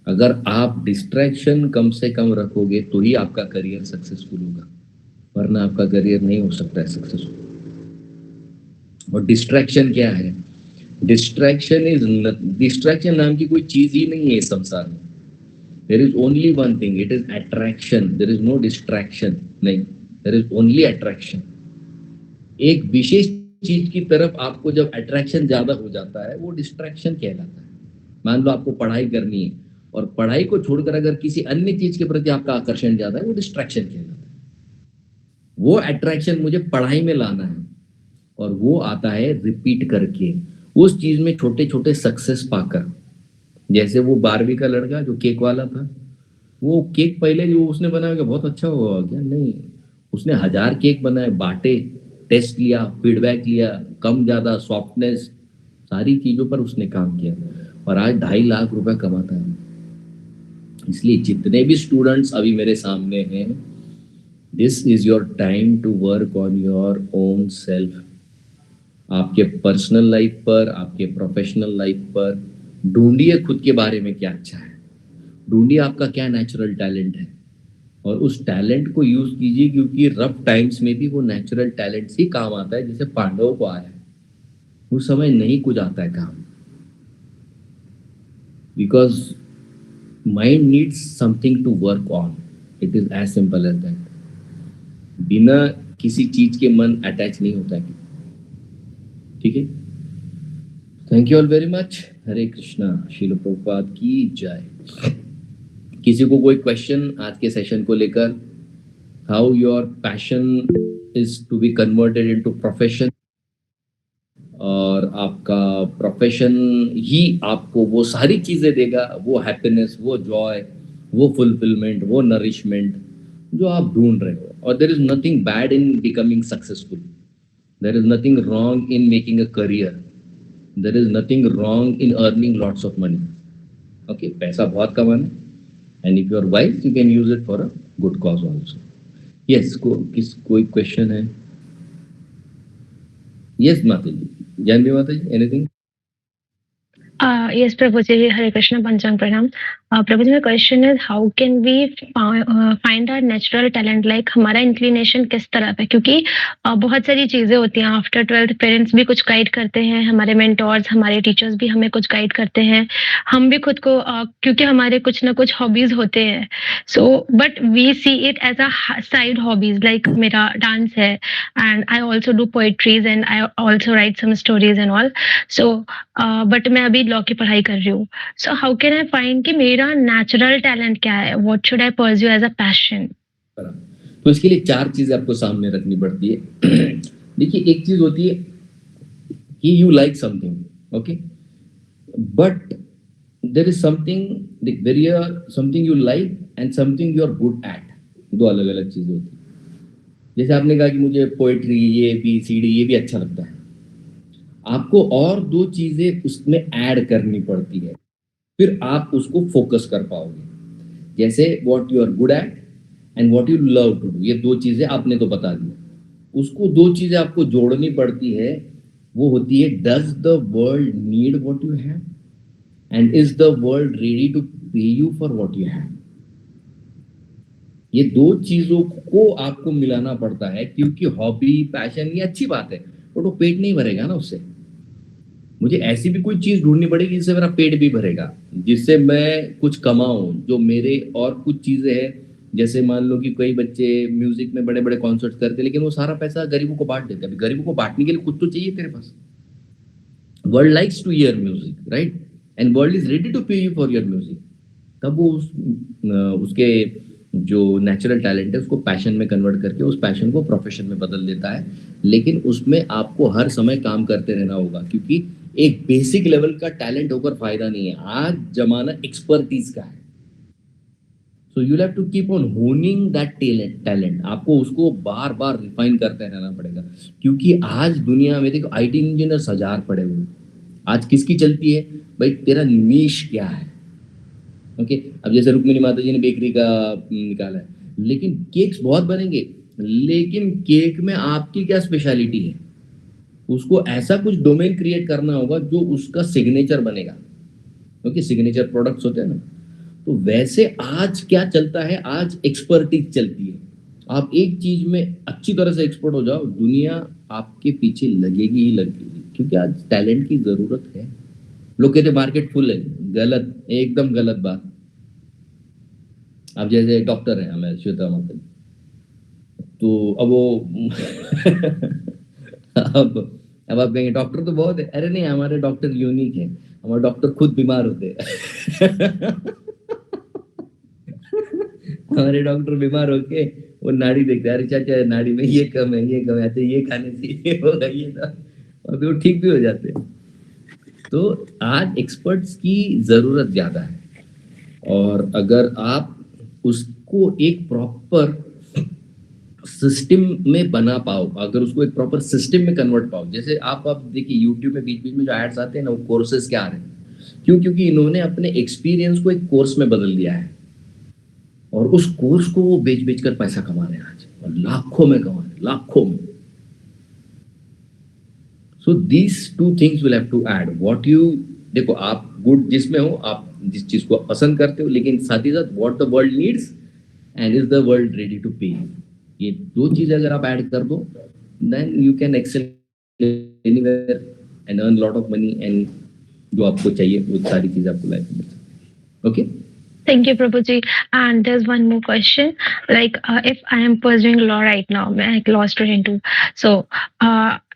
अगर आप डिस्ट्रैक्शन कम से कम रखोगे तो ही आपका करियर सक्सेसफुल होगा, वरना आपका करियर नहीं हो सकता है सक्सेसफुल। और डिस्ट्रैक्शन क्या है? डिस्ट्रैक्शन नाम की कोई चीज ही नहीं है इस संसार में। There is only one thing, it is attraction, there is no distraction. नहीं, देर इज ओनली अट्रैक्शन। एक विशेष चीज की तरफ आपको जब अट्रैक्शन ज्यादा हो जाता है वो डिस्ट्रैक्शन कहलाता है। मान लो आपको पढ़ाई करनी है और पढ़ाई को छोड़कर अगर किसी अन्य चीज के प्रति आपका आकर्षण ज्यादा है, वो डिस्ट्रैक्शन कहलाता है। वो अट्रैक्शन मुझे पढ़ाई में लाना है, और वो आता है रिपीट करके, उस चीज में छोटे छोटे सक्सेस पाकर। जैसे वो 12वीं का लड़का जो केक वाला था, वो केक पहले जो उसने बनाया क्या बहुत अच्छा हुआ क्या? नहीं, उसने 1000 केक बनाए, बांटे, टेस्ट लिया, फीडबैक लिया, कम ज्यादा, सॉफ्टनेस, सारी चीजों पर उसने काम किया, और आज 2.5 लाख रुपए कमाता है। इसलिए जितने भी स्टूडेंट्स अभी मेरे सामने हैं, this is your time to work on your own self. आपके पर्सनल लाइफ पर, आपके प्रोफेशनल लाइफ पर ढूंढिए खुद के बारे में क्या अच्छा है, ढूंढिए आपका क्या नेचुरल टैलेंट है, और उस टैलेंट को यूज कीजिए, क्योंकि रफ टाइम्स में भी वो नेचुरल टैलेंट ही काम आता है, जैसे पांडवों को आया है। उस समय नहीं कुछ आता है काम, because mind needs something to work on. It is as simple as that. बिना किसी चीज के मन अटैच नहीं होता है। ठीक है, thank you all very much. Hare Krishna, Srila Prabhupad की जय। किसी को कोई क्वेश्चन आज के सेशन को लेकर? How your passion is to be converted into profession, और आपका प्रोफेशन ही आपको वो सारी चीजें देगा, वो हैप्पीनेस, वो जॉय, वो फुलफिलमेंट, वो नरिशमेंट जो आप ढूंढ रहे हो। और there is nothing bad in becoming successful, there is nothing wrong in making a career, there is nothing wrong in earning lots of money. Okay, पैसा बहुत कमाना है, and if you are wise you can use it for a good cause also. Yes, कोई question है? Yes माता जी, जानवी माता ji, anything? Yes, Prabhuji, Hare Krishna, Panchang Pranam. Prabhuji, my question is, how can we find our natural talent? Like हमारा inclination किस तरफ है? क्योंकि बहुत सारी चीजें होती हैं, आफ्टर 12th पेरेंट्स भी कुछ गाइड करते हैं, हमारे मेंटोर्स, हमारे टीचर्स भी हमें कुछ गाइड करते हैं, हम भी खुद को क्योंकि हमारे कुछ ना कुछ हॉबीज होते हैं, so but we see it as a side hobbies, like मेरा डांस है and I also do poetries and I also write some stories and all, so but मैं अभी लॉ की पढ़ाई कर रही हूँ, so how can I find कि मेरा नेचुरल टैलेंट क्या है, what should I pursue as a passion? तो इसके लिए 4 चीजें आपको सामने रखनी पड़ती है। देखिए, एक चीज होती है कि you like something, okay, but there is something where you are something you like and something you are good at, 2 अलग अलग चीजें होती है। जैसे आपने कहा कि मुझे पोएट्री, ये बी सी डी, ये भी अच्छा लगता है, आपको और 2 चीजें उसमें ऐड करनी पड़ती है, फिर आप उसको फोकस कर पाओगे। जैसे what you are good at and what you love to do, ये 2 चीजें आपने तो बता दी, उसको 2 चीजें आपको जोड़नी पड़ती है। वो होती है, does the world need what you have and is the world ready to pay you for what you have. ये 2 चीजों को आपको मिलाना पड़ता है, क्योंकि हॉबी, पैशन, ये अच्छी बात है, बट वो पेट नहीं भरेगा ना उससे। मुझे ऐसी भी कोई चीज ढूंढनी पड़ेगी जिससे मेरा पेट भी भरेगा, जिससे मैं कुछ कमाऊं, जो मेरे और कुछ चीजें हैं। जैसे मान लो कि कई बच्चे म्यूजिक में बड़े बड़े कॉन्सर्ट करते हैं, लेकिन वो सारा पैसा गरीबों को बांट देते हैं। अभी गरीबों को बांटने के लिए कुछ तो चाहिए तेरे पास। World likes to hear music, right, and world is ready to pay you for your music. तब वो उसके जो नेचुरल टैलेंट है उसको पैशन में कन्वर्ट करके उस पैशन को प्रोफेशन में बदल देता है। लेकिन उसमें आपको हर समय काम करते रहना होगा, क्योंकि एक बेसिक लेवल का टैलेंट होकर फायदा नहीं है। आज जमाना एक्सपर्टीज का है, so you have to keep on honing that talent. आपको उसको बार बार रिफाइन करते रहना पड़ेगा, क्योंकि आज दुनिया में देखो आईटी इंजीनियर्स 1000 पड़े हुए। आज किसकी चलती है भाई? तेरा नीश क्या है? ओके, अब जैसे रुक्मिणी माता जी ने बेकरी का निकाला है, लेकिन केक्स बहुत बनेंगे, लेकिन केक में आपकी क्या स्पेशलिटी है? उसको ऐसा कुछ डोमेन क्रिएट करना होगा जो उसका सिग्नेचर बनेगा। ओके, सिग्नेचर प्रोडक्ट्स होते हैं ना, तो वैसे आज क्या चलता है? आज एक्सपर्टीज चलती है। आप एक चीज में अच्छी तरह से एक्सपर्ट हो जाओ, दुनिया आपके पीछे लगेगी ही लगेगी, क्योंकि आज टैलेंट की जरूरत है। लोग कहते मार्केट फुल है, गलत, एकदम गलत बात। अब जैसे डॉक्टर है हमें श्वेता माता, तो अब वो अब आप कहेंगे डॉक्टर तो बहुत है। अरे नहीं, हमारे डॉक्टर यूनिक है, हमारे डॉक्टर खुद बीमार होते हैं। हमारे डॉक्टर बीमार होके वो नाड़ी देखते हैं, अरे चाचा नाड़ी में ये कम है, ये कम है, अच्छा ये खाने से ये होगा, ये ना, और फिर वो ठीक भी हो जाते हैं। तो आज एक्सपर्ट्स की जरूरत ज्यादा है, और अगर आप उसको एक प्रॉपर सिस्टम में बना पाओ, अगर उसको एक प्रॉपर सिस्टम में कन्वर्ट पाओ। जैसे आप देखिए यूट्यूब में बीच बीच में जो एड्स आते हैं ना, वो कोर्सेज क्या आ रहे हैं, क्यों? क्योंकि इन्होंने अपने एक्सपीरियंस को एक कोर्स में बदल दिया है, और उस कोर्स को वो बेच बेच कर पैसा कमा रहे हैं आज, और लाखों में कमा रहे हैं, लाखों में। So these 2 things will have to add what you, देखो आप गुड जिसमें हो, आप जिस चीज को पसंद करते हो, लेकिन साथ ही साथ what the world needs and is the world ready to pay. ये 2 चीजें अगर आप ऐड कर दो, then you can excel anywhere and earn lot of money, and जो आपको चाहिए वो सारी चीजें आपको लाइफ में मिल सकती है। Okay, Thank you, Prabhuji. And there's one more question. Like, if I am pursuing law right now, मैं एक law student हूँ. So,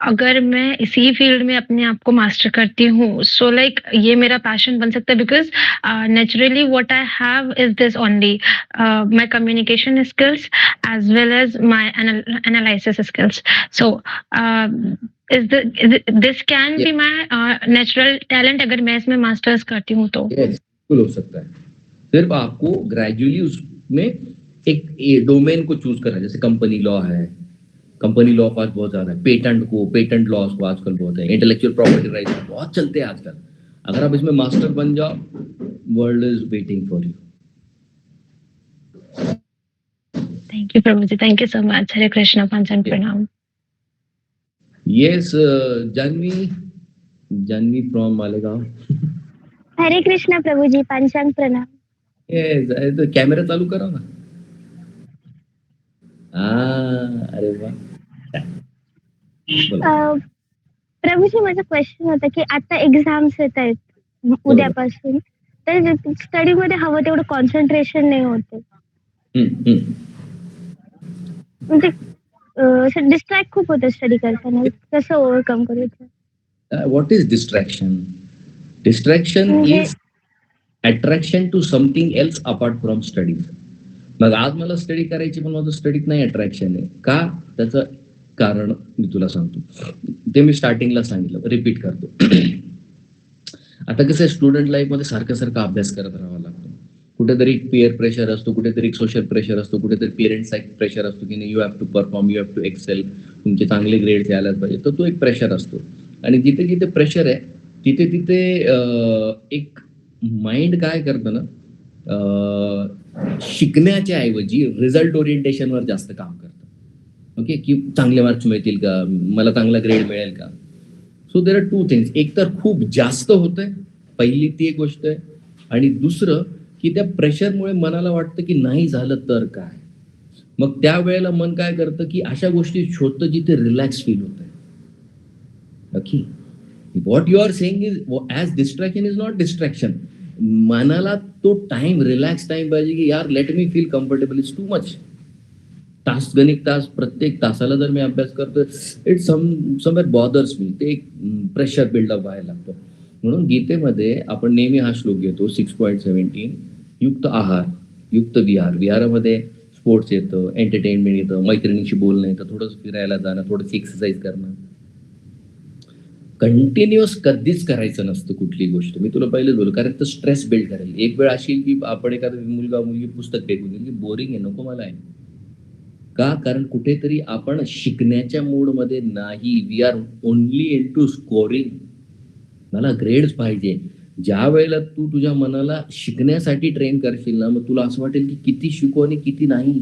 अगर मैं इसी फील्ड में अपने आप को मास्टर करती हूँ, so like ये मेरा पैशन बन सकता है, because naturally what I have is this only, my communication skills as well as my analysis skills. So, this can be my natural talent अगर मैं इसमें मास्टर्स करती हूँ तो? yes, बिल्कुल हो सकता है। सिर्फ आपको ग्रेजुअली उसमें एक डोमेन को चूज करना है। जैसे कंपनी लॉ है, कंपनी लॉ का बहुत ज्यादा है, पेटेंट लॉ को आजकल बहुत है, इंटेलेक्चुअल प्रॉपर्टी राइट्स बहुत चलते हैं आजकल। अगर आप इसमें मास्टर बन जाओ, world is waiting for you. Thank you, Prabhuji. Thank you so much. Hare Krishna, Panchang Yeah. Pranam. Yes, Janvi from Malegaon. हरे कृष्णा प्रभुजी, पंचांग प्रणाम. Yes, तो कॅमेरा चालू करा ना. अरे वा. बोला. प्रभुजी, माझा क्वेश्चन होता की आता एक्झाम्स येत आहेत उद्यापासून, तर स्टडी मध्ये हवं तेवढं कॉन्सन्ट्रेशन नाही होते, म्हणजे डिस्ट्रॅक्ट खूप होतं स्टडी करताना. कसं ओव्हरकम करायचं? What is distraction? Distraction is attraction to something else apart from studies. मग आज मला स्टडी करायची पण माझं स्टडीत नाही अट्रॅक्शन आहे का? त्याचं कारण मी तुला सांगतो. ते मी स्टार्टिंगला सांगितलं, रिपीट करतो. आता कसं आहे, स्टुडंट लाईफ मध्ये सारखं सारखं अभ्यास करत राहावा लागतो. कुठेतरी पिअर प्रेशर असतो, कुठेतरी सोशल प्रेशर असतो, कुठेतरी पेरेंट्सचा एक प्रेशर असतो की नाही, you have to perform, you have to excel, तुमचे चांगले ग्रेड्स यायलाच पाहिजे. तर तो एक प्रेशर असतो. आणि जिथे जिथे प्रेशर आहे तिथे तिथे एक माइंड काय करतं ना, शिकण्याच्या ऐवजी रिझल्ट ओरिएंटेशनवर जास्त काम करतं. ओके, की चांगले मार्क्स मिळतील का, मला चांगला ग्रेड मिळेल का. सो देर आर टू थिंग्स. एक तर खूप जास्त होतंय, पहिली ती एक गोष्ट आहे. आणि दुसरं की त्या प्रेशरमुळे मनाला वाटतं की नाही झालं तर काय. मग त्यावेळेला मन काय करतं की अशा गोष्टी शोधतं जिथे रिलॅक्स फील होत आहे. Okay, what you are saying is as distraction is not distraction. मनाला तो टाइम, रिलॅक्स टाइम पाहिजे की यार let me feel comfortable. Is too much. तास गणित तास प्रत्येक तासाला जर मी अभ्यास करतो, इट समवेअर बॉदर्स मी. ते एक प्रेशर बिल्डअप व्हायला लागतं. म्हणून गीतेमध्ये आपण नेहमी हा श्लोक घेतो 6.17, युक्त आहार, युक्त विहार. विहारामध्ये स्पोर्ट्स येतं, एंटरटेनमेंट येतं, मैत्रिणींशी बोलणं येतं, थोडंसं फिरायला जाणं, थोडंसं एक्सरसाइज करणं. कंटिन्युअस कधीच करायचं नसतं कुठली गोष्ट. मी तुला पहिलेच बोललो, कारण तर स्ट्रेस बिल्ड करेल. एक वेळ अशी की आपण एखादा मुलगा मुलगी पुस्तक फेकून देईल की बोरिंग आहे, नको मला आहे. का? कारण कुठेतरी आपण शिकण्याच्या मूडमध्ये नाही. We are only into scoring. मला ग्रेड्स पाहिजे. ज्या वेळेला तू तुझ्या मनाला शिकण्यासाठी ट्रेन करशील ना, मग तुला असं वाटेल की किती शिकू आणि किती नाही.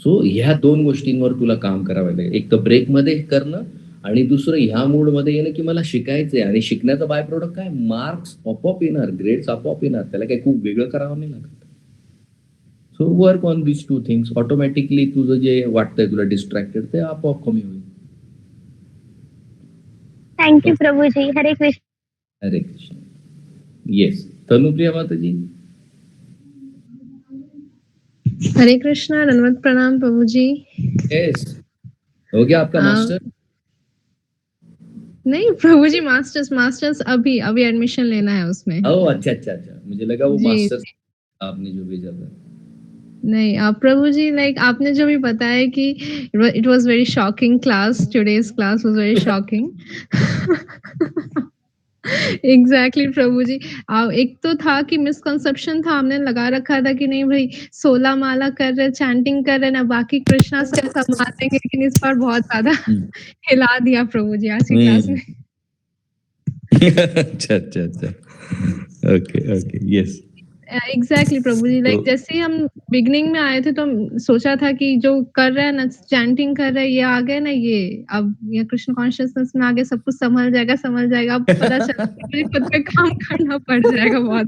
सो ह्या दोन गोष्टींवर तुला काम करावं लागेल. एक तर ब्रेकमध्ये करणं आणि दुसरं ह्या मूडमध्ये येणं की मला शिकायचंय. आणि शिकण्याचा बाय प्रोडक्ट काय, मार्क्स आपोआप येणार, ग्रेड्स आपोआप येणार. त्याला काही खूप वेगळं करावं नाही लागत. So work on this two things. Automatically तुझं जे वाटतंय तुला डिस्ट्रॅक्टेड, ते आपोआप कमी होईल. थँक्यू प्रभुजी. हरे कृष्ण. हरे कृष्ण. येस, तनुप्रिया माताजी. हरे कृष्णा, धन्यवाद, प्रणाम प्रभु जी. यस, हो गया आपका मास्टर? नहीं प्रभु जी, मास्टर्स अभी एडमिशन लेना है उसमें. ओह अच्छा अच्छा अच्छा, मुझे लगा वो जी, मास्टर्स आपने जो भेजा था. नहीं, प्रभु जी, लाइक आपने जो भी बताया कि it was very shocking class. Today's class was very shocking. Exactly Prabhu ji. एक तो था कि मिसकंसेप्शन था, हमने लगा रखा था कि नहीं भाई 16 माला कर रहे, चैंटिंग कर रहे ना, बाकी कृष्णा सब संभाल लेंगे, लेकिन इस बार बहुत ज्यादा हिला दिया प्रभु जी आज की क्लास में. अच्छा अच्छा अच्छा, okay okay, yes. Exactly Prabhu जी. लाइक जैसे ही हम बिगनिंग में आए थे तो हम सोचा था कि जो कर रहे हैं ना, चैंटिंग कर रहे हैं, ये आ गए ना, ये अब ये कृष्ण कॉन्शियसनेस में आगे सब कुछ संभल जाएगा. अब पता चला मुझे खुद पे काम करना पड़ जाएगा बहुत.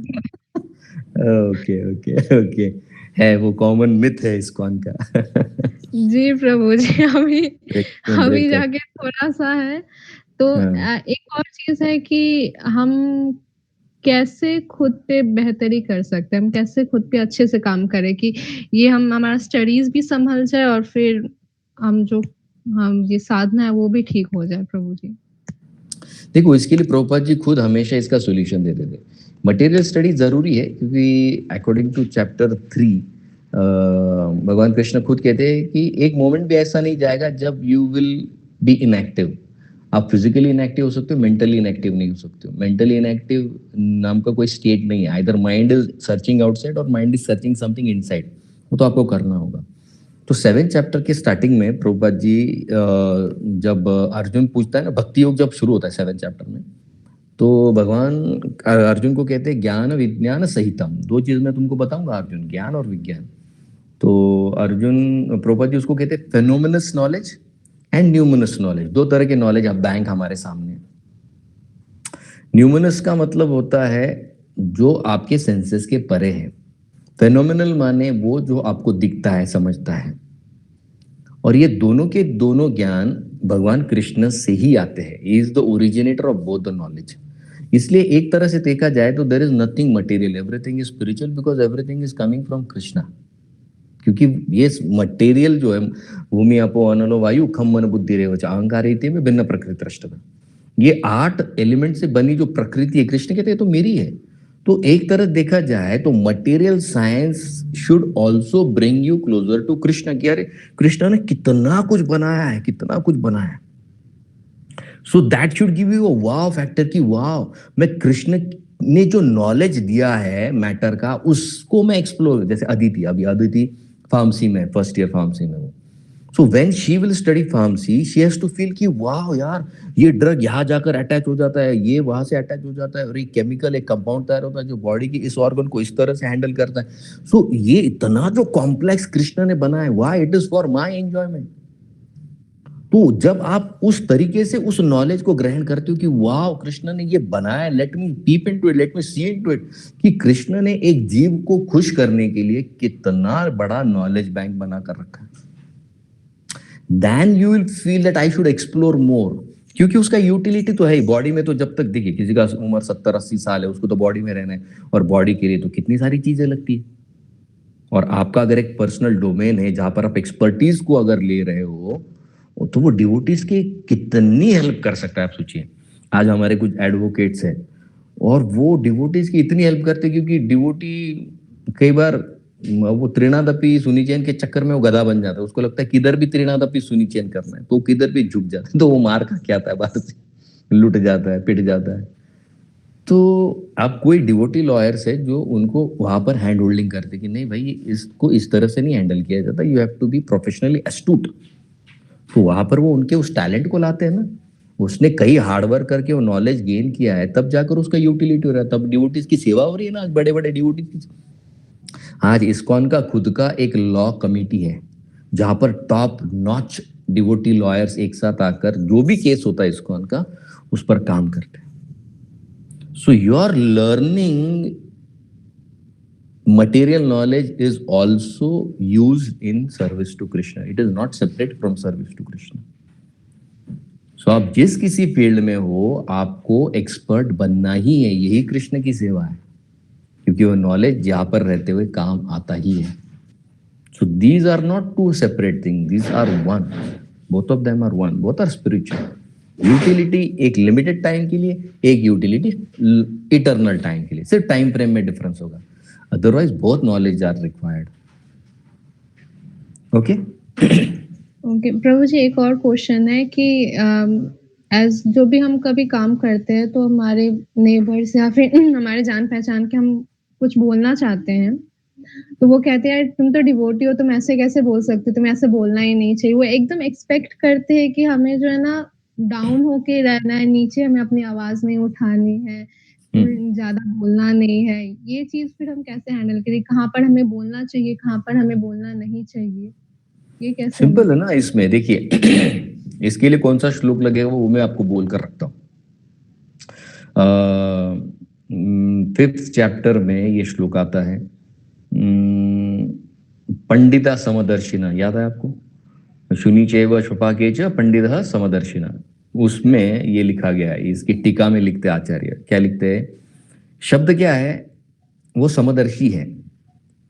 ओके ओके ओके, है वो कॉमन मिथ है इस्कॉन का. जी प्रभु जी. अभी जाके थोड़ा सा है. तो एक और चीज है कि हम कैसे खुद पे बेहतरी कर सकते हैं, हम कैसे खुद पे अच्छे से काम करें कि ये हमारा स्टडीज भी संभल जाए और फिर हम ये साधना है वो भी ठीक हो जाए प्रभु जी. देखो, इसके लिए प्रभुपाद जी खुद हमेशा इसका सॉल्यूशन देते थे. मटेरियल स्टडी जरूरी है क्योंकि अकॉर्डिंग टू चैप्टर 3 भगवान कृष्ण खुद कहते हैं कि एक मोमेंट भी ऐसा नहीं जाएगा जब यू विल बी इनएक्टिव. आप फिजिकली इनएक्टिव हो सकते हो, मेंटली इनएक्टिव नहीं हो सकते हो. मेंटली इनएक्टिव नाम का कोई स्टेट नहीं है. Either mind is searching outside और mind is searching something inside. वो तो आपको करना होगा. तो 7th चैप्टर के स्टार्टिंग में प्रभुपाद जी जब अर्जुन पूछता है ना, भक्ति योग जब शुरू होता है 7th चैप्टर में, तो भगवान अर्जुन को कहते हैं ज्ञान विज्ञान सहितम। दो चीज मैं तुमको बताऊंगा अर्जुन, ज्ञान और विज्ञान। तो अर्जुन प्रभुपाद जी उसको कहते हैं फेनोमेनस नॉलेज एंड न्यूमनस नॉलेज। दो तरह के नॉलेज अब बैंक हमारे सामने। न्यूमनस का मतलब होता है जो आपके सेंसेस के परे है। फेनोमेनल माने वो जो आपको दिखता है, समझता है। और ये दोनों के दोनों ज्ञान भगवान कृष्ण से ही आते हैं। He is the originator of both the knowledge. इसलिए एक तरह से देखा जाए तो there is nothing material, everything is spiritual because everything is coming from Krishna. क्योंकि ये मटेरियल जो है, भूमि अपो अनलो वायु खम मन बुद्धि रेव च अहंकार इति में भिन्न प्रकृति रष्टव, ये 8 एलिमेंट से बनी जो प्रकृति है, कृष्ण कहते हैं तो मेरी है। तो एक तरह देखा जाए तो material science should also bring you closer to Krishna कि अरे कृष्ण ने कितना कुछ बनाया है, कितना कुछ बनाया है। So that should give you a wow factor कि वाव, मैं कृष्ण ने जो नॉलेज दिया है मैटर का उसको मैं एक्सप्लोर। जैसे अदिति, अभी अदिति फार्मेसी में, फर्स्ट ईयर फार्मेसी में वो। So when she will study pharmacy she has to feel कि वाह यार ये ड्रग यहाँ जाकर अटैच हो जाता है, ये वहां से अटैच हो जाता है, और ये केमिकल एक कंपाउंड तैयार होता है जो बॉडी की इस ऑर्गन को इस तरह से हैंडल करता है। सो ये इतना जो कॉम्प्लेक्स कृष्ण ने बनाया है, why it is for my enjoyment. तो जब आप उस तरीके से उस नॉलेज को ग्रहण करते हो कि वाह कृष्ण ने ये बनाया, let me peep into it, let me see into it, कि कृष्ण ने एक जीव को खुश करने के लिए कितना बड़ा नॉलेज बैंक बना कर रखा है, then you will feel that I should explore more। क्योंकि उसका यूटिलिटी तो है ही बॉडी में। तो जब तक देखिए किसी का उम्र 70-80 साल है, उसको तो बॉडी में रहना है, और बॉडी के लिए तो कितनी सारी चीजें लगती है। और आपका अगर एक पर्सनल डोमेन है जहां पर आप एक्सपर्टीज को अगर ले रहे हो तो वो डिवोटीज की कितनी हेल्प कर सकता है। आप सोचिए आज हमारे कुछ एडवोकेट्स हैं और वो डिवोटीज की इतनी हेल्प करते हैं, क्योंकि डिवोटी कई बार वो त्रिनादपि सुनिचैन के चक्कर में वो गधा बन जाता है। उसको लगता है किधर भी त्रिनादपि सुनिचैन करना है, तो किधर भी झुक जाता है, तो वो मार खा के आता है, बाहर से लुट जाता है, पिट जाता है। तो आप कोई डिवोटी लॉयर्स है जो उनको वहां पर हैंड होल्डिंग करते कि नहीं भाई इसको इस तरह से नहीं हैंडल किया जाता, you have to be professionally astute. तो वहां पर वो उनके उस टैलेंट को लाते हैं ना, उसने कई हार्डवर्क करके वो नॉलेज गेन किया है, तब जाकर उसका यूटिलिटी हो रहा है, तब डिवोटीज की सेवा हो रही है ना। बड़े बड़े डिवोटीज की आज इस्कॉन का खुद का एक लॉ कमिटी है जहां पर टॉप नॉच डिवोटी लॉयर्स एक साथ आकर जो भी केस होता है इस्कॉन का उस पर काम करते हैं। So your learning material knowledge is also used in service to Krishna. It is not separate from service to Krishna. So आप जिस किसी फील्ड में हो आपको एक्सपर्ट बनना ही है, यही कृष्ण की सेवा है, क्योंकि वो नॉलेज यहाँ पर रहते हुए काम आता ही है। So these are not two separate things, these are one. Both of them are one, both are spiritual. Utility एक लिमिटेड टाइम के लिए, एक यूटिलिटी इटर्नल टाइम के लिए, सिर्फ टाइम फ्रेम में डिफरेंस होगा, otherwise both knowledge are required. Okay okay Prabhu ji, एक और क्वेश्चन है कि एज जो भी हम कभी काम करते हैं तो हमारे नेबर्स या फिर हमारे जान पहचान के हम कुछ बोलना चाहते हैं, तो वो कहते हैं तुम तो डिवोटी हो, तुम ऐसे कैसे बोल सकते हो, तुम्हें ऐसे बोलना ही नहीं चाहिए। वो एकदम एक्सपेक्ट करते हैं कि हमें जो है ना डाउन होके रहना है, नीचे हमें अपनी आवाज नहीं उठानी है, ज्यादा बोलना नहीं है। ये चीज फिर हम कैसे हैंडल करें, कहाँ पर हमें बोलना चाहिए, कहाँ पर हमें बोलना नहीं चाहिए, ये कैसे? सिंपल है ना। इसमें देखिए इसके लिए कौन सा श्लोक लगेगा वो मैं आपको बोल कर रखता हूँ। 5th चैप्टर में ये श्लोक आता है, पंडिता समदर्शिना, याद है आपको? शुनि चैव स्वपाके च पंडितः समदर्शिना। उसमें ये लिखा गया है, इसकी टीका में लिखते आचार्य क्या लिखते हैं, शब्द क्या है, वो समदर्शी है।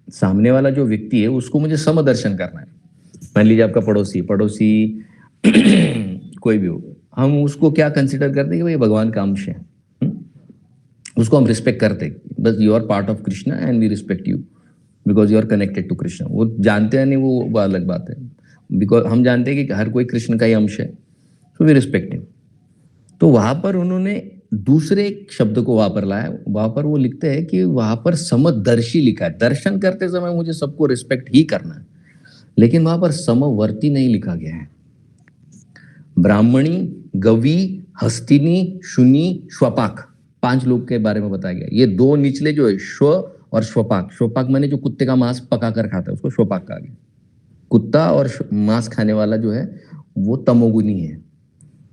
सामने वाला जो व्यक्ति है उसको मुझे समदर्शन करना है। मान लीजिए आपका पड़ोसी कोई भी हो, हम उसको क्या कंसिडर करते हैं कि भाई भगवान का अंश है, उसको हम रिस्पेक्ट करते हैं, बस you are part of Krishna and we respect you because you are connected to Krishna. वो जानते हैं नहीं, वो अलग बात है, बिकॉज हम जानते हैं कि हर कोई कृष्ण का ही अंश है, तो वी रिस्पेक्ट हिम। तो वहां पर उन्होंने दूसरे शब्द को वहां पर लाया, वहां पर वो लिखते हैं कि वहां पर समदर्शी लिखा है। दर्शन करते समय मुझे सबको रिस्पेक्ट ही करना है, लेकिन वहां पर समवर्ती नहीं लिखा गया है। ब्राह्मणी, गवी, हस्तिनी, शुनि, श्वपाक, 5 लोग के बारे में बताया गया। ये 2 निचले जो है श्व और श्वपाक, श्वपाक माने जो कुत्ते का मांस पका कर खाता है उसको श्वपाक कहा गया। कुत्ता और मांस खाने वाला जो है वो तमोगुनी है,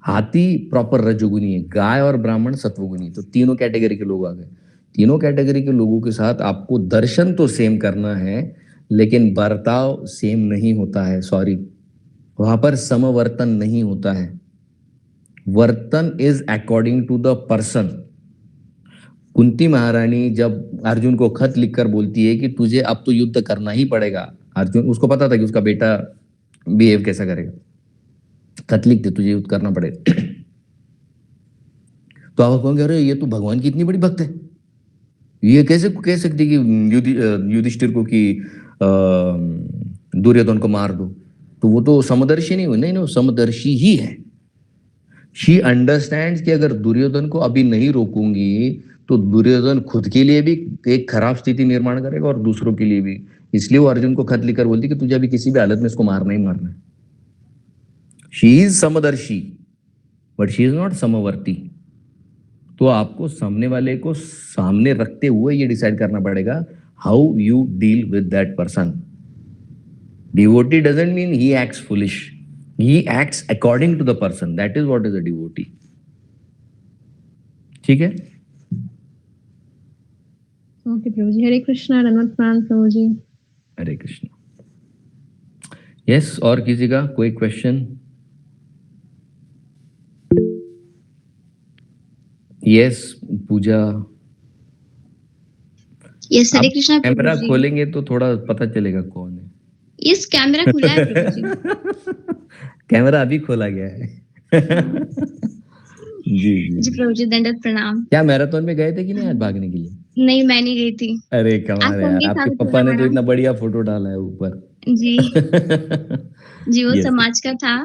हाथी प्रॉपर रजोगुनी है, गाय और ब्राह्मण सत्वगुनी। तो तीनों कैटेगरी के लोग आ गए। तीनों कैटेगरी के लोगों के साथ आपको दर्शन तो सेम करना है लेकिन बर्ताव सेम नहीं होता है। सॉरी, वहां पर समवर्तन नहीं होता है। वर्तन is according to the person. Kunti महारानी जब अर्जुन को खत लिखकर बोलती है कि तुझे अब तो युद्ध करना ही पड़ेगा, अर्जुन उसको पता था कि उसका बेटा बिहेव कैसा करेगा, खत लिखते तुझे युद्ध करना पड़ेगा। तो आप कहोगे अरे ये तो भगवान की इतनी बड़ी भक्त है, ये कैसे कह सकती कि युधिष्ठिर को कि दुर्योधन को मार दो। तो वो तो समदर्शी नहीं हुई, नहीं समदर्शी ही है। शी अंडरस्टैंड्स कि अगर दुर्योधन को अभी नहीं रोकूंगी तो दुर्योधन खुद के लिए भी एक खराब स्थिति निर्माण करेगा और दूसरों के लिए भी। इसलिए वो अर्जुन को खत लिखकर बोलती कि तुझे अभी किसी भी हालत में इसको मारना ही मारना है। शी इज समदर्शी बट शी इज नॉट समवर्ती। तो आपको सामने वाले को सामने रखते हुए ये डिसाइड करना पड़ेगा how you deal with that person. Devotee doesn't mean he acts foolish, he acts according to the person. That is what is a devotee. ठीक है? ओके प्रभु जी, हरे कृष्णा, धन्यवाद प्रणाम प्रभु जी। हरे कृष्णा। यस, और किसी का कोई क्वेश्चन? यस पूजा। यस, हरे कृष्णा। कैमरा खोलेंगे तो थोड़ा पता चलेगा कौन है। यस, कैमरा खुला है प्रभु जी। कैमरा अभी खोला गया है। जी प्रभु जी, दंडवत प्रणाम। क्या मैराथन में गए थे कि नहीं आज भागने के लिए? नहीं, मैं नहीं गई थी। अरे कमाल है यार, आपके पापा ने तो इतना बढ़िया फोटो डाला है ऊपर। जी जी, वो समाज का था।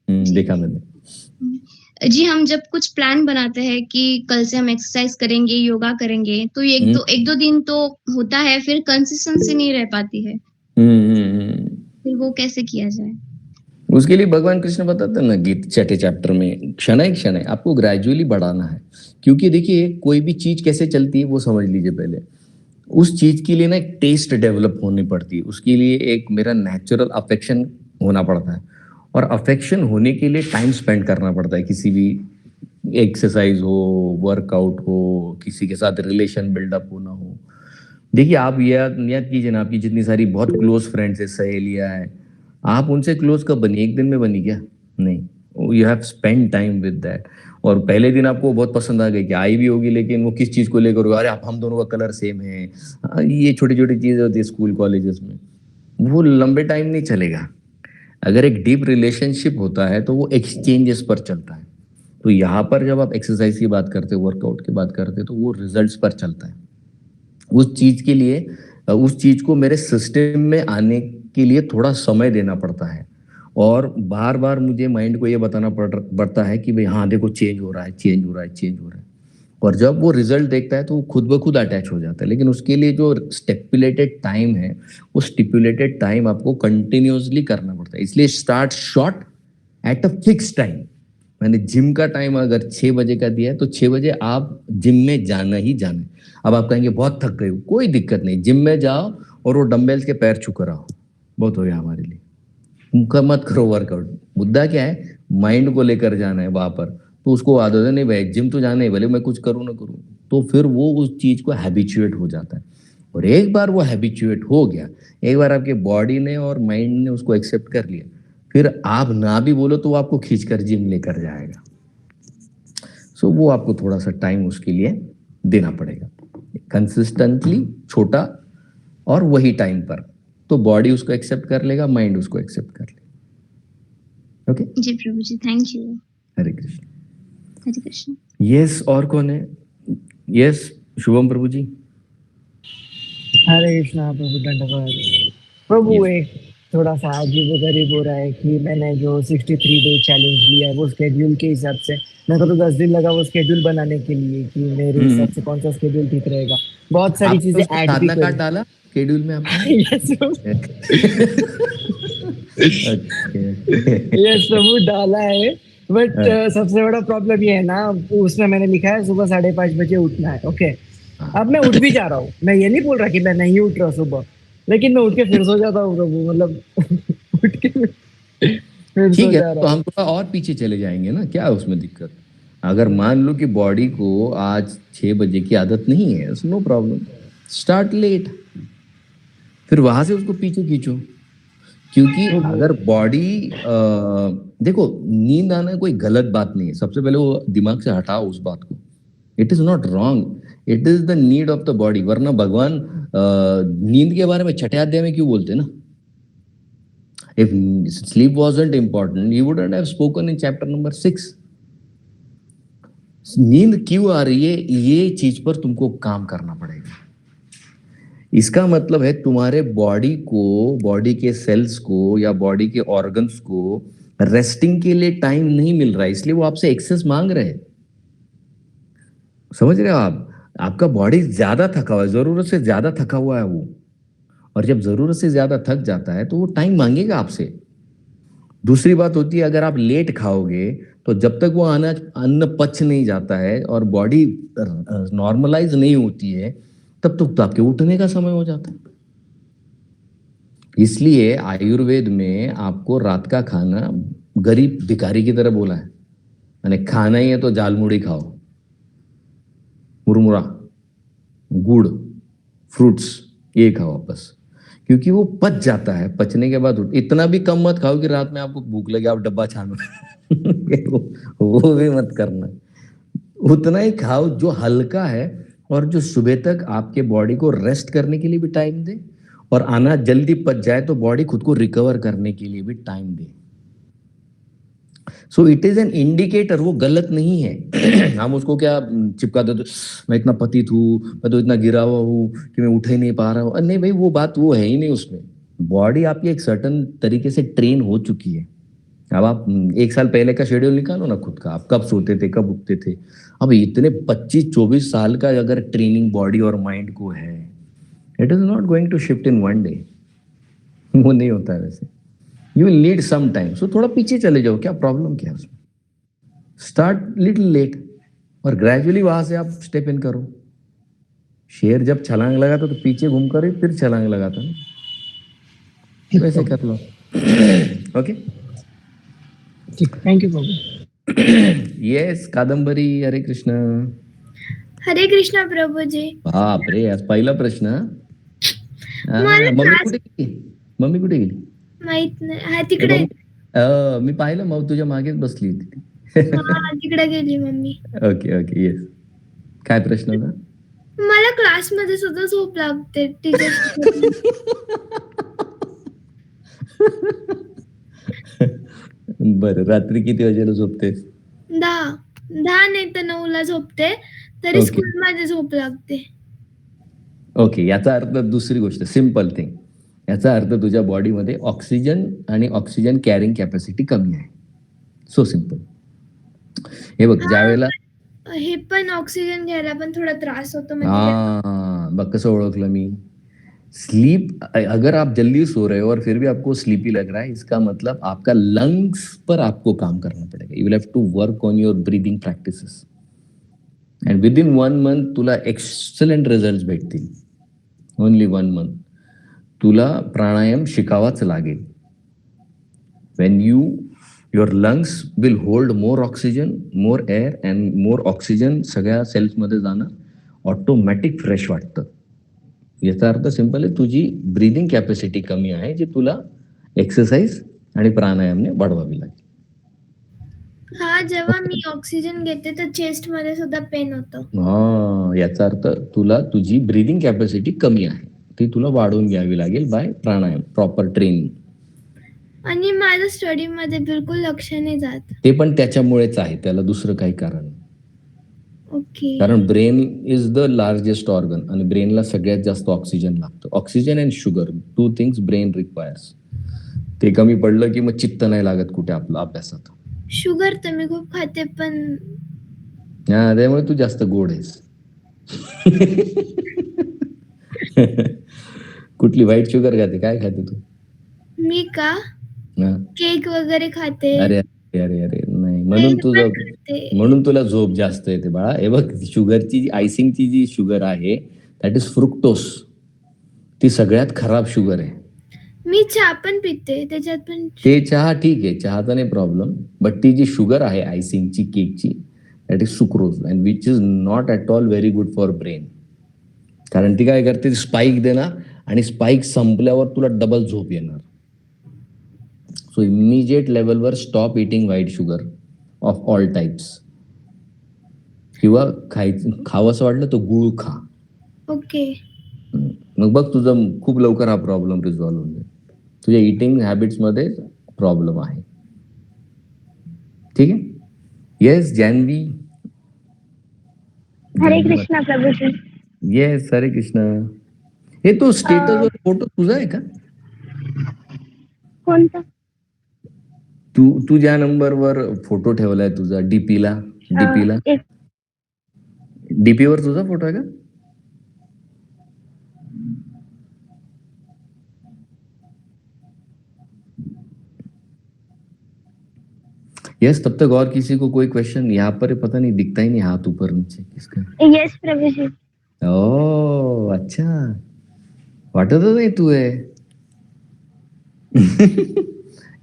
देखा मैंने। जी, हम जब कुछ प्लान बनाते हैं कि कल से हम एक्सरसाइज करेंगे, योगा करेंगे, तो एक दो दिन तो होता है, फिर कंसिस्टेंसी नहीं रह पाती है। फिर वो कैसे किया जाए? उसके लिए भगवान कृष्ण बताते हैं ना गीत 6 चैप्टर में, क्षण आपको ग्रेजुअली बढ़ाना है। क्योंकि देखिए कोई भी चीज कैसे चलती है वो समझ लीजिए पहले। उस चीज के लिए ना एक टेस्ट डेवलप होनी पड़ती है, उसके लिए एक मेरा नेचुरल अफेक्शन होना पड़ता है। और अफेक्शन होने के लिए टाइम स्पेंड करना पड़ता है। किसी भी एक्सरसाइज हो, वर्कआउट हो, किसी के साथ रिलेशन बिल्डअप होना हो। देखिए आप याद कीजिए ना, आपकी जितनी सारी बहुत क्लोज फ्रेंड्स है, सहेलियां है, आप उनसे क्लोज कब बनी? एक दिन में बनी क्या? नहीं, you have spend time with that. और पहले दिन आपको बहुत पसंद आ गई, कि आई भी होगी, लेकिन वो किस चीज को लेकर, अरे आप हम दोनों का कलर सेम है, ये छोटी छोटी चीजें होती है स्कूल कॉलेजेस में, वो लंबे टाइम नहीं चलेगा। अगर एक डीप रिलेशनशिप होता है तो वो एक्सचेंजेस पर चलता है। तो यहाँ पर जब आप एक्सरसाइज की बात करते हो, वर्कआउट की बात करते हो, तो वो रिजल्ट्स पर चलता है। उस चीज के लिए, उस चीज को मेरे सिस्टम में आने के लिए थोड़ा समय देना पड़ता है। और बार बार मुझे माइंड को ये बताना पड़ता है कि भाई हाँ देखो चेंज हो रहा है। और जब वो रिजल्ट देखता है तो वो खुद ब खुद अटैच हो जाता है। लेकिन उसके लिए जो स्टिपुलेटेड टाइम है, वो स्टिपुलेटेड टाइम आपको कंटिन्यूअसली करना पड़ता है। इसलिए start short at a fix time. मैंने जिम का टाइम अगर 6 बजे का दिया है तो 6 बजे आप जिम में जाना ही जाना। अब आप कहेंगे बहुत थक गए हो, कोई दिक्कत नहीं, जिम में जाओ और वो डंबल्स के पैर छू कर आओ, बहुत हो गया हमारे लिए। मत करो वर्कआउट। मुद्दा क्या है, माइंड को लेकर जाना है वहां पर। तो उसको आदत है नहीं भाई जिम तो जाना ही, भले मैं कुछ करूँ ना करूँ, तो फिर वो उस चीज को हैबिचुएट हो जाता है। और एक बार वो हैबिचुएट हो गया, एक बार आपके बॉडी ने और माइंड ने उसको एक्सेप्ट कर लिया, फिर आप ना भी बोलो तो वो आपको खींचकर जिम लेकर जाएगा। सो वो आपको थोड़ा सा टाइम उसके लिए देना पड़ेगा, कंसिस्टेंटली, छोटा और वही टाइम पर। तो बॉडी उसको एक्सेप्ट कर लेगा, माइंड उसको एक्सेप्ट कर लेगा। ओके जी प्रभु ji, thank you. Hare Krishna. Hare Krishna. Yes, और कौन है? यस, शुभम प्रभु जी। हरे कृष्णा प्रभु, दंडवत प्रभु। एक थोड़ा सा अजीबोगरीब हो रहा है कि मैंने जो 63 डे चैलेंज लिया है वो स्केड्यूल के हिसाब से, मेरे को तो 10 दिन लगा वो स्केड्यूल बनाने के लिए कि मेरे हिसाब से कौन सा स्केड्यूल ठीक रहेगा। बहुत सारी चीजें ऐड भी कर डाला शेड्यूल में आपने। यस प्रभु, डाला है। बट सबसे बड़ा प्रॉब्लम ये है ना, उसमें मैंने लिखा है सुबह 5:30 बजे उठना है। ओके, अब मैं उठ भी जा रहा हूँ, मैं ये नहीं बोल रहा कि मैं नहीं उठ रहा सुबह, लेकिन मैं उठ के फिर सो जाता हूँ प्रभु, मतलब उठ के फिर ठीक सो है, जा तो रहा हूँ। हम थोड़ा और पीछे चले जाएंगे ना, क्या है उसमें दिक्कत? अगर मान लो कि बॉडी को आज 6 बजे की आदत नहीं है, नो प्रॉब्लम, स्टार्ट लेट, फिर वहां से उसको पीछे खींचो। क्योंकि अगर बॉडी देखो, नींद आना कोई गलत बात नहीं है, सबसे पहले वो दिमाग से हटाओ उस बात को। It is not wrong, it is the need of the body. वरना भगवान नींद के बारे में छठे अध्याय में क्यों बोलते ना? If sleep wasn't important, he wouldn't have spoken in chapter number 6. नींद क्यों आ रही है, ये चीज पर तुमको काम करना पड़ेगा। इसका मतलब है तुम्हारे बॉडी को, बॉडी के सेल्स को या बॉडी के ऑर्गन्स को रेस्टिंग के लिए टाइम नहीं मिल रहा है, इसलिए वो आपसे एक्सेस मांग रहे हैं। समझ रहे हो आप? आपका बॉडी ज्यादा थका हुआ है, जरूरत से ज्यादा थका हुआ है वो, और जब जरूरत से ज्यादा थक जाता है तो वो टाइम मांगेगा आपसे। दूसरी बात होती है, अगर आप लेट खाओगे तो जब तक वो अन्न पच नहीं जाता है और बॉडी नॉर्मलाइज नहीं होती है, तब तक तो आपके उठने का समय हो जाता है। इसलिए आयुर्वेद में आपको रात का खाना गरीब भिखारी की तरह बोला है, यानी खाना ही है तो जालमुड़ी खाओ, मुरमुरा, गुड़, फ्रूट्स, ये खाओ बस, क्योंकि वो पच जाता है। पचने के बाद इतना भी कम मत खाओ कि रात में आपको भूख लगे आप डब्बा छानो वो भी मत करना। उतना ही खाओ जो हल्का है और जो सुबह तक आपके बॉडी को रेस्ट करने के लिए भी टाइम दे, और आना जल्दी पच जाए तो बॉडी खुद को रिकवर करने के लिए भी time they. So it is an indicator, वो गलत नहीं है। हम उसको क्या चिपका देते, मैं इतना पतित हूँ, मैं तो इतना गिरा हुआ हूँ कि मैं उठ ही नहीं पा रहा हूँ। नहीं भाई, वो बात वो है ही नहीं उसमें। बॉडी आपकी एक सर्टन तरीके से ट्रेन हो चुकी है। अब आप 1 साल पहले का शेड्यूल निकालो ना खुद का, आप कब सोते थे, कब उठते थे। अब इतने 25-24 साल का अगर ट्रेनिंग बॉडी और माइंड को है, it is not going to shift in one day. वो नहीं होता है वैसे, you will need some time. So थोड़ा पीछे चले जाओ, क्या प्रॉब्लम क्या है उसमें? स्टार्ट लिटिल लेट और ग्रेजुअली वहां से आप स्टेप इन करो। शेर जब छलांग लगाता तो पीछे घूमकर ही फिर छलांग लगाता ना, वैसे कर लो। Okay, thank you Prabhu. Yes Kadambari, Hare Krishna. Hare Krishna Prabhuji. बाप रे, आज पहिला प्रश्न. मम्मी कुठे गेली? मम्मी कुठे गेली? माहित नाही. हा तिकडे. मी पाहिलं, मग तुझ्या मागेच बसली होती ती. तिकडे गेली मम्मी. Okay okay, yes. काय प्रश्न होता? मला क्लासमध्ये सुद्धा झोप लागते टीचर. बरं, रात्री किती वाजेला झोपतेस? 10 नाही तर 9 ला झोपते, तरी स्कूलमध्ये झोप लागते. ओके, याचा अर्थ दुसरी गोष्ट, सिंपल थिंग. याचा अर्थ तुझ्या बॉडीमध्ये ऑक्सिजन आणि ऑक्सिजन कॅरिंग कॅपॅसिटी कमी आहे. So simple. हे बघ, ज्या वेळेला हे पण ऑक्सिजन घ्यायला पण थोडा त्रास होतो. बघ कसं ओळखलं मी. स्लीप, अगर आप जल्दी सो रहे हो और फिर भी आपको स्लीपी लग रहा है, इसका मतलब आपका लंग्स पर आपको काम करना पड़ेगा. You will have to work on your breathing practices and within 1 month तुला एक्सलंट रिझल्ट भेटतील. Only 1 month. तुला प्राणायाम शिकावाच लागेल. When your lungs will hold more oxygen, more air and more oxygen सगळ्या सेल्स मध्ये जाणं, ऑटोमॅटिक फ्रेश वाटतं. याचा अर्थ सिंपल आहे, तुझी ब्रीदिंग कॅपॅसिटी कमी आहे, जी तुला एक्सरसाइज आणि प्राणायामने वाढवावी लागेल. हा, जेव्हा मी ऑक्सिजन घेते तर चेस्ट मध्ये सुद्धा पेन होतं. हा, याचा अर्थ तुला तुझी ब्रीदिंग कॅपॅसिटी कमी आहे, ती तुला वाढवून घ्यावी लागेल बाय प्राणायाम, प्रॉपर ट्रेनिंग. आणि माझं स्टडी मध्ये बिलकुल लक्ष नाही जात. ते पण त्याच्यामुळेच आहे, त्याला दुसरं काही कारण. ओके. कारण brain is the largest organ आणि ब्रेनला सगळ्यात जास्त ऑक्सिजन लागतं. Oxygen and sugar, 2 things brain requires. ते कमी पडलं की मग चित्त नाही लागत कुठे आपलं अभ्यासात. शुगर तर मी खूप खाते पण. हा, त्यामुळे तू जास्त गोड आहेस. कुठली व्हाईट शुगर खाते, काय खाते तू? मी का केक वगैरे खाते. अरे अरे अरे, नाही म्हणून तुला झोप जास्त येते बाळा. हे बघ, शुगरची आयसिंगची जी शुगर आहे दॅट इज फ्रुक्टोस. ती सगळ्यात खराब शुगर आहे. मी चहा पण पिते त्याच्यात पण. ते चहा ठीक आहे, चहाचा नाही प्रॉब्लेम, बट ती जी शुगर आहे आयसिंगची केकची that is sucrose and which is not at all very good for brain. कारण ती काय करते, स्पाइक देणार आणि स्पाइक संपल्यावर तुला डबल झोप येणार. सो इमिजिएट लेवलवर stop eating white sugar of all types. किंवा खावंसं वाटलं तर गुळ खा. ओके. मग बघ, तुझं खूप लवकर हा प्रॉब्लेम रिझॉल्व्ह होऊन जाईल. तुझ्या इटिंग हॅबिट्स मध्ये प्रॉब्लेम आहे. ठीक आहे. येस जान्हवी. हरे कृष्णा प्रभूजी. येस हरे कृष्ण. हे तो स्टेटसवर फोटो तुझा आहे का? कोणता? तू ज्या नंबरवर फोटो ठेवलाय तुझा डीपीला डीपीवर तुझा फोटो आहे का? यस. तब तक और किसी को कोई क्वेश्चन? यहाँ पर पता नहीं, दिखता ही नहीं हाथ ऊपर नीचे किसका. यस प्रभूजी. ओह अच्छा, वाटत नाही तू आहे.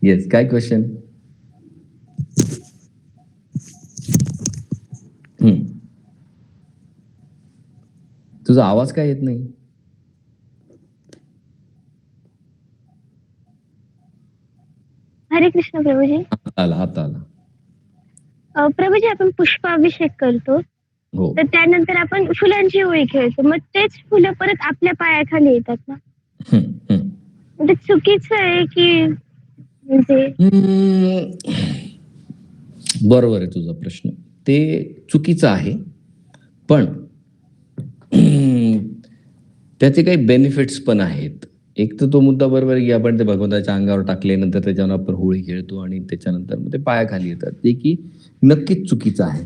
येस, काय क्वेश्चन? तुझा आवाज काय येत नाही? हरे कृष्ण प्रभूजी. आता आला. प्रभूजी, आपण पुष्पाभिषेक करतो, हो. तर त्यानंतर आपण फुलांची होळी खेळतो, मग तेच फुलं परत आपल्या पायाखाली येतात ना? ते चुकीचं आहे की म्हणजे? बरोबर आहे तुझा प्रश्न. ते चुकीचं आहे, पण त्याचे काही बेनिफिट्स पण आहेत. एक तर तो मुद्दा बरोबर आहे की आपण ते भगवंताच्या अंगावर टाकल्यानंतर त्याच्यावर आपण होळी खेळतो आणि त्याच्यानंतर ते पायाखाली येतात, ते की नक्कीच चुकीचं आहे.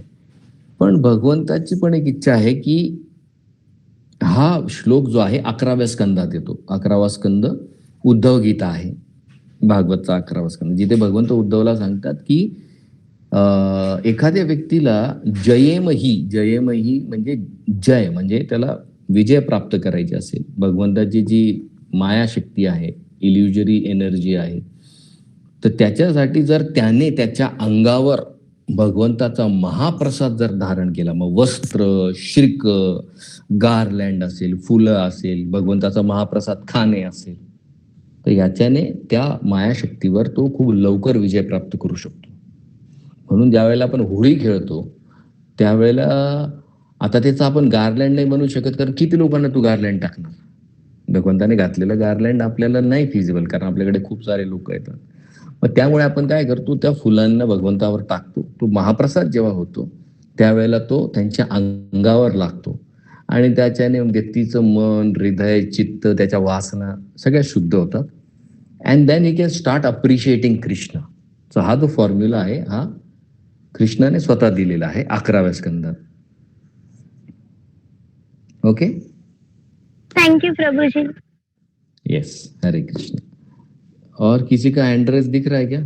पण भगवंताची पण एक इच्छा आहे की हा श्लोक जो आहे 11व्या स्कंदात येतो. 11वा स्कंद उद्धव गीता आहे, भागवतचा 11वा स्कंद, जिथे भगवंत उद्धवला सांगतात की एखाद्या व्यक्तीला जयेमही म्हणजे जय, म्हणजे त्याला विजय प्राप्त करायची असेल, भगवंताची जी मायाशक्ती आहे, इल्युजरी एनर्जी आहे, तर त्याच्यासाठी जर त्याने त्याच्या अंगावर भगवंताचा महाप्रसाद जर धारण केला, मग वस्त्र, श्रीक, गारलँड असेल, फुलं असेल, भगवंताचा महाप्रसाद खाणे असेल, तर याच्याने त्या मायाशक्तीवर तो खूप लवकर विजय प्राप्त करू शकतो. म्हणून ज्यावेळेला आपण होळी खेळतो त्यावेळेला, आता त्याचा आपण गारलँड नाही बनवू शकत, कारण किती लोकांना तू गारलँड टाकणार? भगवंताने घातलेलं गारलँड आपल्याला नाही फिजिबल, कारण आपल्याकडे खूप सारे लोक येतात. मग त्यामुळे आपण काय करतो, त्या फुलांना भगवंतावर टाकतो. तो महाप्रसाद जेव्हा होतो त्यावेळेला तो त्यांच्या अंगावर लागतो आणि त्याच्याने व्यक्तीचं मन, हृदय, चित्त, त्याच्या वासना सगळ्या शुद्ध होतात. And then he can start appreciating Krishna. So हा जो फॉर्म्युला आहे हा कृष्णाने स्वतः दिलेला आहे 11व्या स्कंदात. Okay. Thank you Prabhu ji. Yes, Hare Krishna. और किसी का एड्रेस दिख रहा है क्या?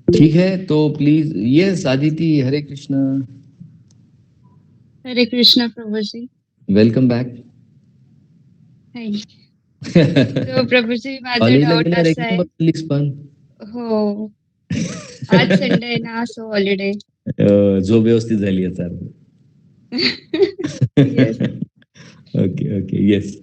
ठीक है, तो प्लीज. यस आदिति, हरे कृष्ण. हरे कृष्ण प्रभु जी. Welcome back. तो प्रभु जी, माझा डाऊट असा आहे. हो, आज संडे आहे ना, सो हॉलिडे. झोप व्यवस्थित झाली याचा अर्थ. Okay okay. येस.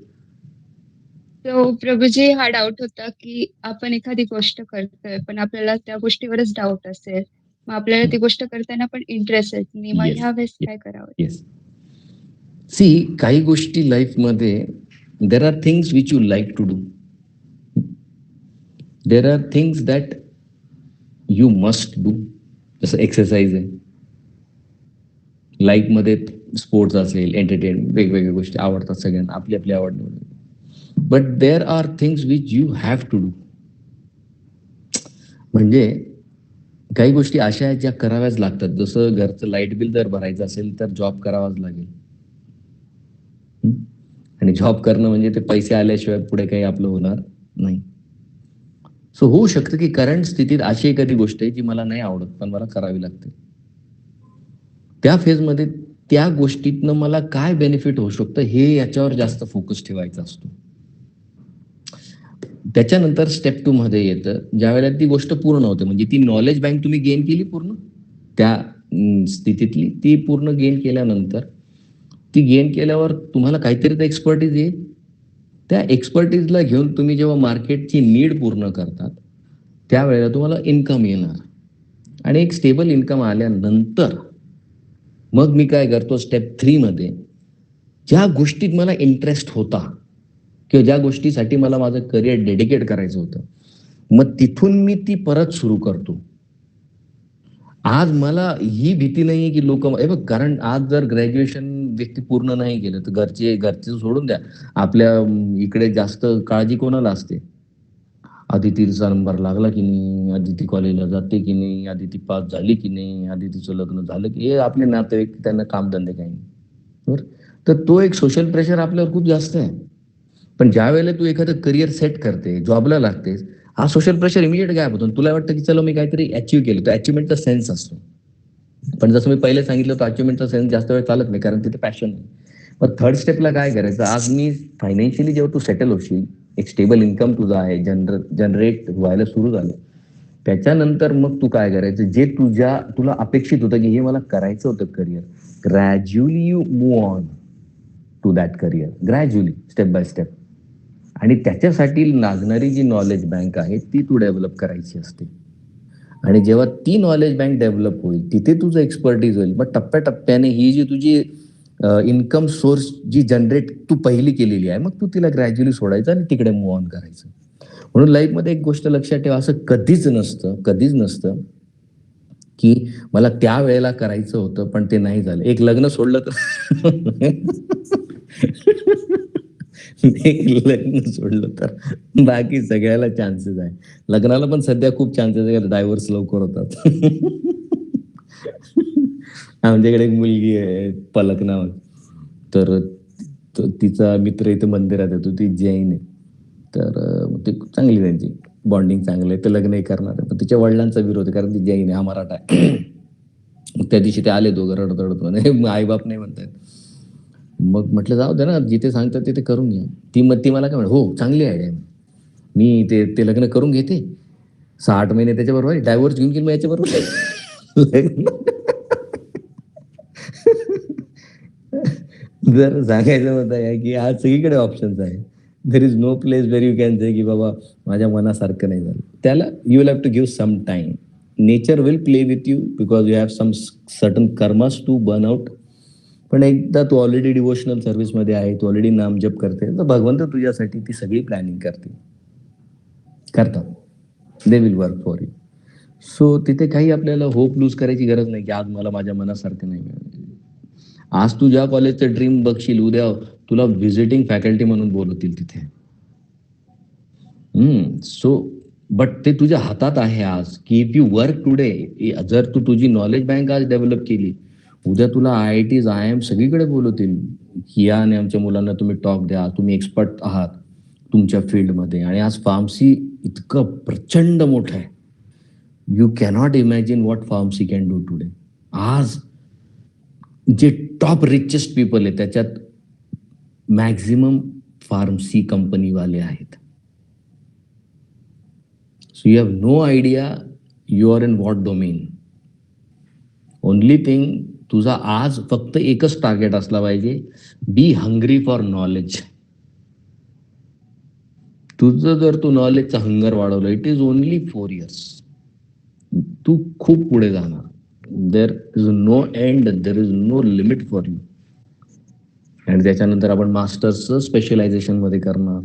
तो प्रभूजी, हा डाऊट होता की आपण एखादी गोष्ट करतोय पण आपल्याला त्या गोष्टीवरच डाऊट असेल, मग आपल्याला ती गोष्ट करताना पण इंटरेस्ट येत नाही, मग ह्या वेळेस काय करावं? येस. सी, काही गोष्टी लाईफ मध्ये there are things which you like to do. There are things that you must do. जसं एक्सरसाइज आहे, लाईफ मध्ये स्पोर्ट्स असेल, एंटरटेनमेंट, वेगवेगळ्या गोष्टी आवडतात सगळ्यांना, आपली आपली आवड निवड. But there are things which you have to do. म्हणजे काही गोष्टी अशा आहेत ज्या कराव्याच लागतात. जसं घरचं लाईट बिल जर भरायचं असेल तर जॉब करावाच लागेल. आणि जॉब करणं म्हणजे ते पैसे आल्याशिवाय पुढे काही आपलं होणार नाही. सो होऊ शकतं की करंट स्थितीत अशी एखादी गोष्ट आहे जी मला नाही आवडत पण मला करावी लागते. त्या फेजमध्ये त्या गोष्टीतनं मला काय बेनिफिट होऊ शकतं हे याच्यावर जास्त फोकस ठेवायचा असतो. त्याच्यानंतर स्टेप 2 मध्ये येतं, ज्यावेळेला ती गोष्ट पूर्ण होते, म्हणजे ती नॉलेज बँक तुम्ही गेन केली पूर्ण त्या स्थितीतली, ती पूर्ण गेन केल्यानंतर ती गेन केल्यावर तुम्हाला काहीतरी एक्सपर्टीज येईल. त्या एक्सपर्टीजला घेऊन तुम्ही जेव्हा मार्केटची नीड पूर्ण करतात त्यावेळेला तुम्हाला इन्कम येणार आणि एक स्टेबल इन्कम आल्यानंतर मग मी काय करतो, स्टेप 3 मध्ये ज्या गोष्टीत मला इंटरेस्ट होता किंवा ज्या गोष्टीसाठी मला माझं करिअर डेडिकेट करायचं होतं, मग तिथून मी ती परत सुरू करतो. आज मला ही भीती नाहीये की लोक बघ, कारण आज जर ग्रॅज्युएशन व्यक्ती पूर्ण नाही केलं तर घरचे सोडून द्या, आपल्या इकडे जास्त काळजी कोणाला असते, आदितीचा नंबर लागला की नाही, आदिती कॉलेजला जाते की नाही, आदिती पास झाली की नाही, आदितीचं लग्न झालं की, हे आपले नातेवाईक त्यांना कामधंदे काही नाही. बरं, तर तो एक सोशल प्रेशर आपल्यावर खूप जास्त आहे. पण ज्या वेळेला तू एखादं करिअर सेट करते, जॉबला लागतेस, हा सोशल प्रेशर इमिडिएट गायब होतो. तुला वाटतं की चलो मी काहीतरी अचीव्ह केलं, तो अचिव्हमेंटचा सेन्स असतो. पण जसं मी पहिले सांगितलं, तो अचिव्हमेंटचा सेन्स जास्त वेळ चालत नाही, कारण तिथे पॅशन आहे. मग थर्ड स्टेपला काय करायचं, आज मी फायनान्शियली जेव्हा तू सेटल होशील, एक स्टेबल इन्कम तुझा आहे, जनरेट व्हायला सुरू झालं, त्याच्यानंतर मग तू काय करायचं, जे तुला अपेक्षित होतं की हे मला करायचं होतं career, gradually you move on to that career, gradually, step by step. आणि त्याच्यासाठी लागणारी जी नॉलेज बँक आहे ती तू डेव्हलप करायची असते. आणि जेव्हा ती नॉलेज बँक डेव्हलप होईल, तिथे तुझं एक्सपर्टीज होईल, मग टप्प्याटप्प्याने ही जी तुझी इन्कम सोर्स जी जनरेट तू पहिली केलेली आहे, मग तू तिला ग्रॅज्युअली सोडायचं आणि तिकडे मूव्ह ऑन करायचं. म्हणून लाईफमध्ये एक गोष्ट लक्षात ठेवा, असं कधीच नसतं की मला त्या वेळेला करायचं होतं पण ते नाही झालं. एक लग्न सोडलं तर एक लग्न सोडलं तर बाकी सगळ्याला चान्सेस आहे. लग्नाला पण सध्या खूप चान्सेस आहे, डायव्हर्स लवकर होतात. आमच्याकडे एक मुलगी आहे पलक नाव, तर तिचा मित्र इथे मंदिरात येतो, ती जैन आहे, तर ती चांगली त्यांची बॉन्डिंग चांगलं आहे, ते लग्नही करणार आहे. पण तिच्या वडिलांचा विरोध आहे, कारण ती जैन आहे, हा मराठा आहे. त्या दिवशी ते आले दोघं रडत म्हणे, आई बाप नाही म्हणतात. मग म्हटलं जाऊ दे ना, जिथे सांगतात तिथे करून घ्या. ती मला काय म्हणे, हो चांगली आयडिया, मी ते लग्न करून घेते, 6-8 महिने त्याच्याबरोबर डायव्हर्स घेऊन गेलो याच्याबरोबर. जर सांगायचं होतं आहे की आज सगळीकडे ऑप्शन्स आहे, there is no place where you can say की बाबा माझ्या मनासारखं नाही झालं. त्याला you will have to give some time. Nature will play with you because you have some certain karmas to burn out. पण एकदा तू ऑलरेडी डिवोशनल सर्व्हिसमध्ये आहे, तू ऑलरेडी नामजप करते, तर भगवंत तुझ्यासाठी ती सगळी प्लॅनिंग करतात. They will work for you. So तिथे काही आपल्याला होप लूज करायची गरज नाही की आज मला माझ्या मनासारखं नाही मिळालं. आज तू ज्या कॉलेजचं ड्रीम बघशील, उद्या तुला व्हिजिटिंग फॅकल्टी म्हणून बोलवतील तिथे. सो बट ते तुझ्या हातात आहे आज की इफ यू वर्क टुडे, जर तू तुझी नॉलेज बँक आज डेव्हलप केली, उद्या तुला IITs, IIM सगळीकडे बोलवतील की या आणि आमच्या मुलांना तुम्ही टॉक द्या, तुम्ही एक्सपर्ट आहात तुमच्या फील्डमध्ये. आणि आज फार्मसी इतकं प्रचंड मोठं आहे, you cannot imagine what pharmacy can do today. आज जे टॉप रिचेस्ट पीपल आहे त्याच्यात मॅक्झिमम फार्मसी कंपनीवाले आहेत. So you have no idea you are in what domain. Only thing, तुझा आज फक्त एकच टार्गेट असला पाहिजे, बी हंग्री फॉर नॉलेज. तुझं जर तू नॉलेजचा हंगर वाढवलं, इट इज ओनली 4 years, तू खूप पुढे जाणार. There is no end, there is no limit for you. आणि त्याच्यानंतर आपण मास्टर्सचं स्पेशलायझेशन मध्ये करणार,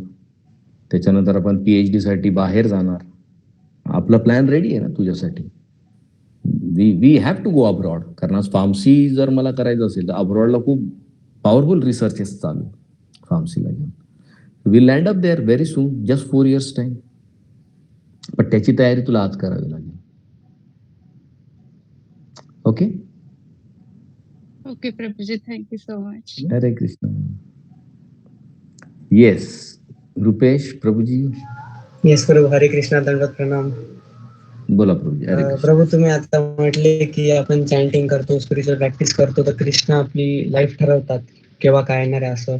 त्याच्यानंतर आपण PhD साठी बाहेर जाणार. आपला प्लॅन रेडी आहे ना तुझ्यासाठी. We have to go abroad, कारण आज फार्मसी जर मला करायचं असेल तर अब्रॉडला खूप पॉवरफुल रिसर्चेस चालू फार्मसीला घेऊन. We land up there very soon, just 4 years time. पण त्याची तयारी तुला आज करावी लागेल. ओके ओके प्रभुजी, thank you so much. Hare Krishna. Yes Rupesh, प्रभुजी. येस प्रभू, हरे कृष्णा, दंडवत प्रणाम. बोला प्रभूजी. हरे कृष्ण. प्रभू, तुम्ही आता म्हटले की आपण चॅन्टिंग करतो, स्पिरिच्युअल प्रॅक्टिस करतो, तर कृष्ण आपली लाईफ ठरवतात केव्हा काय येणार आहे असं.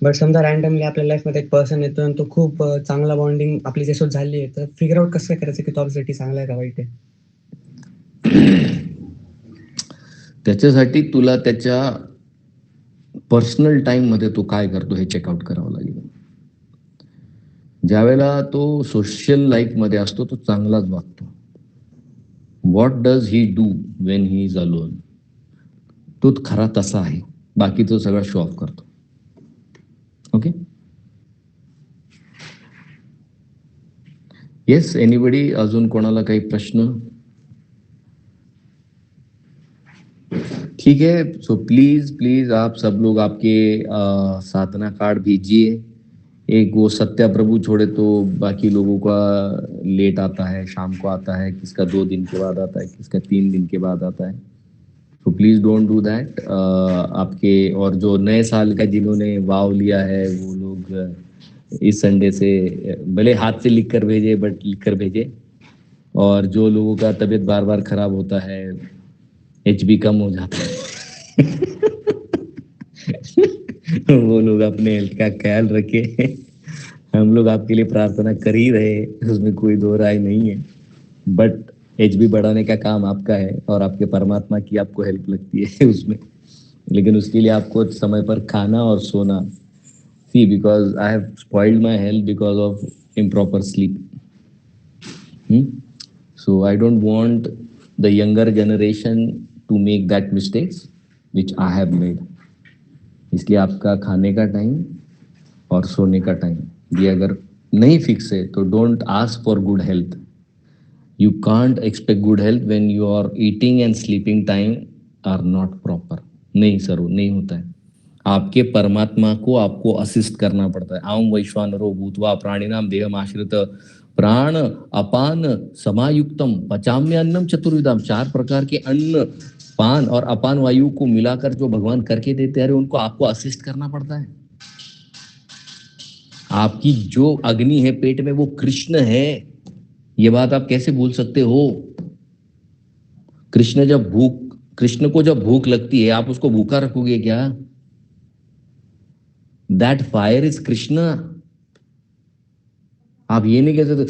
बट समजा रॅन्डमली आपल्या लाईफमध्ये एक पर्सन येतो आणि तो खूप चांगला बॉन्डिंग आपली त्याच्यासोबत झाली आहे, तर फिगर आउट कसं करायचं की तो आपल्यासाठी चांगला आहे का वाईट आहे? त्याच्यासाठी तुला त्याच्या पर्सनल टाइम मध्ये तो काय करतो हे चेकआउट करावं लागेल. ज्यावेळेला तो सोशल लाईफ मध्ये असतो तो चांगलाच वागतो. What does he do when he is alone? तो खरा तसा आहे, बाकी तो सगळा शो ऑफ करतो. ओके. Yes, anybody? अजून कोणाला काही प्रश्न? ठीक है. सो प्लीज आप सब लोग आपके साधना कार्ड भेजिए. एक वो सत्या प्रभु छोड़े तो बाकी लोगों का लेट आता है, शाम को आता है, किसका 2 दिन के बाद आता है, किसका 3 दिन के बाद आता है. तो प्लीज डोंट डू दैट. आपके और जो नए साल का जिन्होंने वाव लिया है वो लोग इस संडे से भले हाथ से लिख कर भेजे, बट लिख कर भेजे. और जो लोगों का तबीयत बार बार खराब होता है, HB कम हो जाता है, वो लोग अपने हेल्थ का ख्याल रखे. हम लोग आपके लिए प्रार्थना कर ही रहे, उसमें कोई दो राय नहीं है. बट HB बढ़ाने का काम आपका है और आपके परमात्मा की आपको हेल्प लगती है उसमें. लेकिन उसके लिए आपको समय पर खाना और सोना. See, because I have spoiled my health because of improper sleep. So I don't want the younger generation to make that mistakes which I have made. इसलिए आपका खाने का टाइम और सोने का टाइम ये अगर नहीं फिक्स है तो don't ask for good health. You can't expect good health when your eating and sleeping time are not proper. नहीं सर, वो नहीं होता है. आपके परमात्मा को आपको असिस्ट करना पड़ता है. आम वैश्वानरो भूत्वा प्राणिनाम देहम आश्रित प्राण अपान समायुक्तम पचाम्य अन्नम चतुर्विधम. 4 प्रकार के अन्न, पान और अपान वायु को मिलाकर जो भगवान करके देते हैं, उनको आपको असिस्ट करना पड़ता है. आपकी जो अग्नि है पेट में वो कृष्ण है. ये बात आप कैसे भूल सकते हो? कृष्ण को जब भूख लगती है, आप उसको भूखा रखोगे क्या? That fire is Krishna. आप ये नहीं कह सकते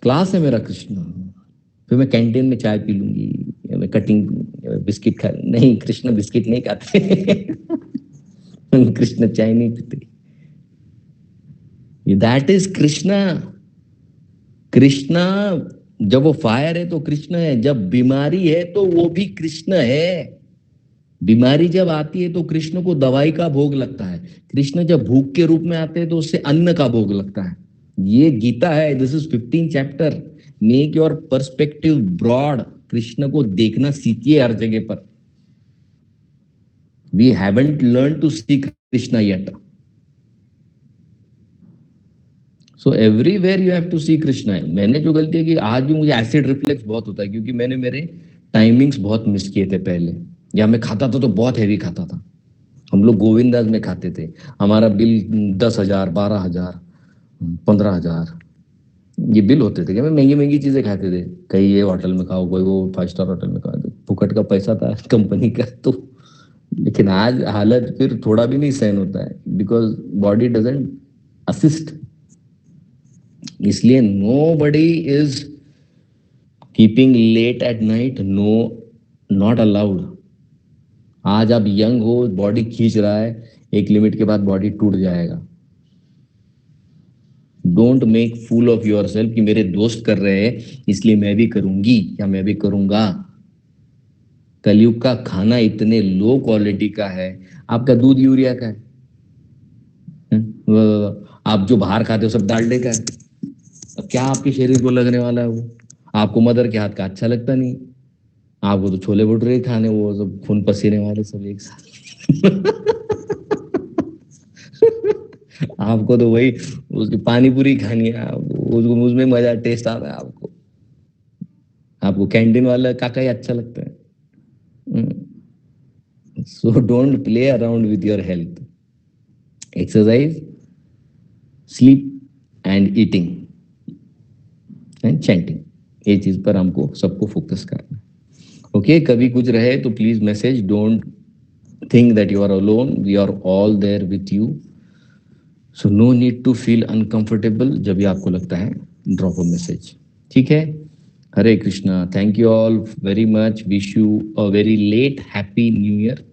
क्लास है मेरा कृष्ण, फिर मैं कैंटीन में चाय पी लूंगी, मैं कटिंग बिस्किट खा. नहीं, कृष्ण बिस्किट नहीं खाते. कृष्ण चाय नहीं पीते. That is Krishna. कृष्ण जब वो फायर है तो कृष्ण है, जब बीमारी है तो वो भी कृष्ण है. बीमारी जब आती है तो कृष्ण को दवाई का भोग लगता है. कृष्ण जब भूख के रूप में आते हैं तो उससे अन्न का भोग लगता है. ये गीता है. This is 15 chapter. Make your perspective broad. Krishna को देखना सीखिए हर जगह पर. We haven't learn to see Krishna yet. So everywhere you have to see Krishna. मैंने जो गलती है कि आज भी मुझे एसिड रिफ्लेक्स बहुत होता है, क्योंकि मैंने मेरे टाइमिंग्स बहुत मिस किए थे पहले. या मैं खाता था तो बहुत हैवी खाता था. हम लोग गोविंदास में खाते थे. हमारा बिल 10,000, 12,000, 15,000 ये बिल होते थे. क्या मैं महंगी महंगी चीजें खाते थे. कहीं ये होटल में खाओ, कोई वो 5 स्टार होटल में खाओ. फुकट का पैसा था कंपनी का. तो लेकिन आज हालत फिर थोड़ा भी नहीं सहन होता है, बिकॉज बॉडी डजंट असिस्ट. इसलिए nobody is keeping late at night. No, not allowed. आज आप यंग हो, बॉडी खींच रहा है, एक लिमिट के बाद बॉडी टूट जाएगा. Don't make fool of yourself कि मेरे दोस्त कर रहे हैं इसलिए मैं भी करूंगी या मैं भी करूंगा. कलयुग का खाना इतने लो क्वालिटी का है. आपका दूध यूरिया का है. आप जो बाहर खाते हो सब डालडे का है. अब क्या आपके शरीर को लगने वाला है वो? आपको मदर के हाथ का अच्छा लगता नहीं. आपको तो छोले भटूरे खाने, वो सब खून पसीने वाले सब एक साथ. आपको तो वही उसकी पानी पूरी खानी है. उसको उसमें मजा, टेस्ट आता है आपको. आपको कैंटीन वाला काका ही अच्छा लगता है. So don't play around with your health. Exercise, sleep and eating. And chanting, ये चीज पर हमको सबको फोकस करना है। ओके, कभी कुछ रहे तो please message, don't think that you are alone, we are all there with you, so no need to feel uncomfortable। जब भी आपको लगता है ड्रॉप अ मैसेज, ठीक है। Hare Krishna, thank you all very much, wish you a very late happy new year.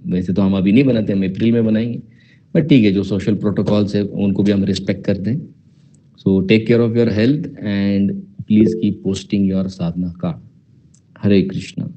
वैसे तो हम अभी नहीं बनाते, हम अप्रैल में बनाएंगे, बट ठीक है, जो सोशल प्रोटोकॉल्स है उनको भी हम रिस्पेक्ट करते हैं। So take care of your health and please keep posting your साधना कार्ड। हरे कृष्णा।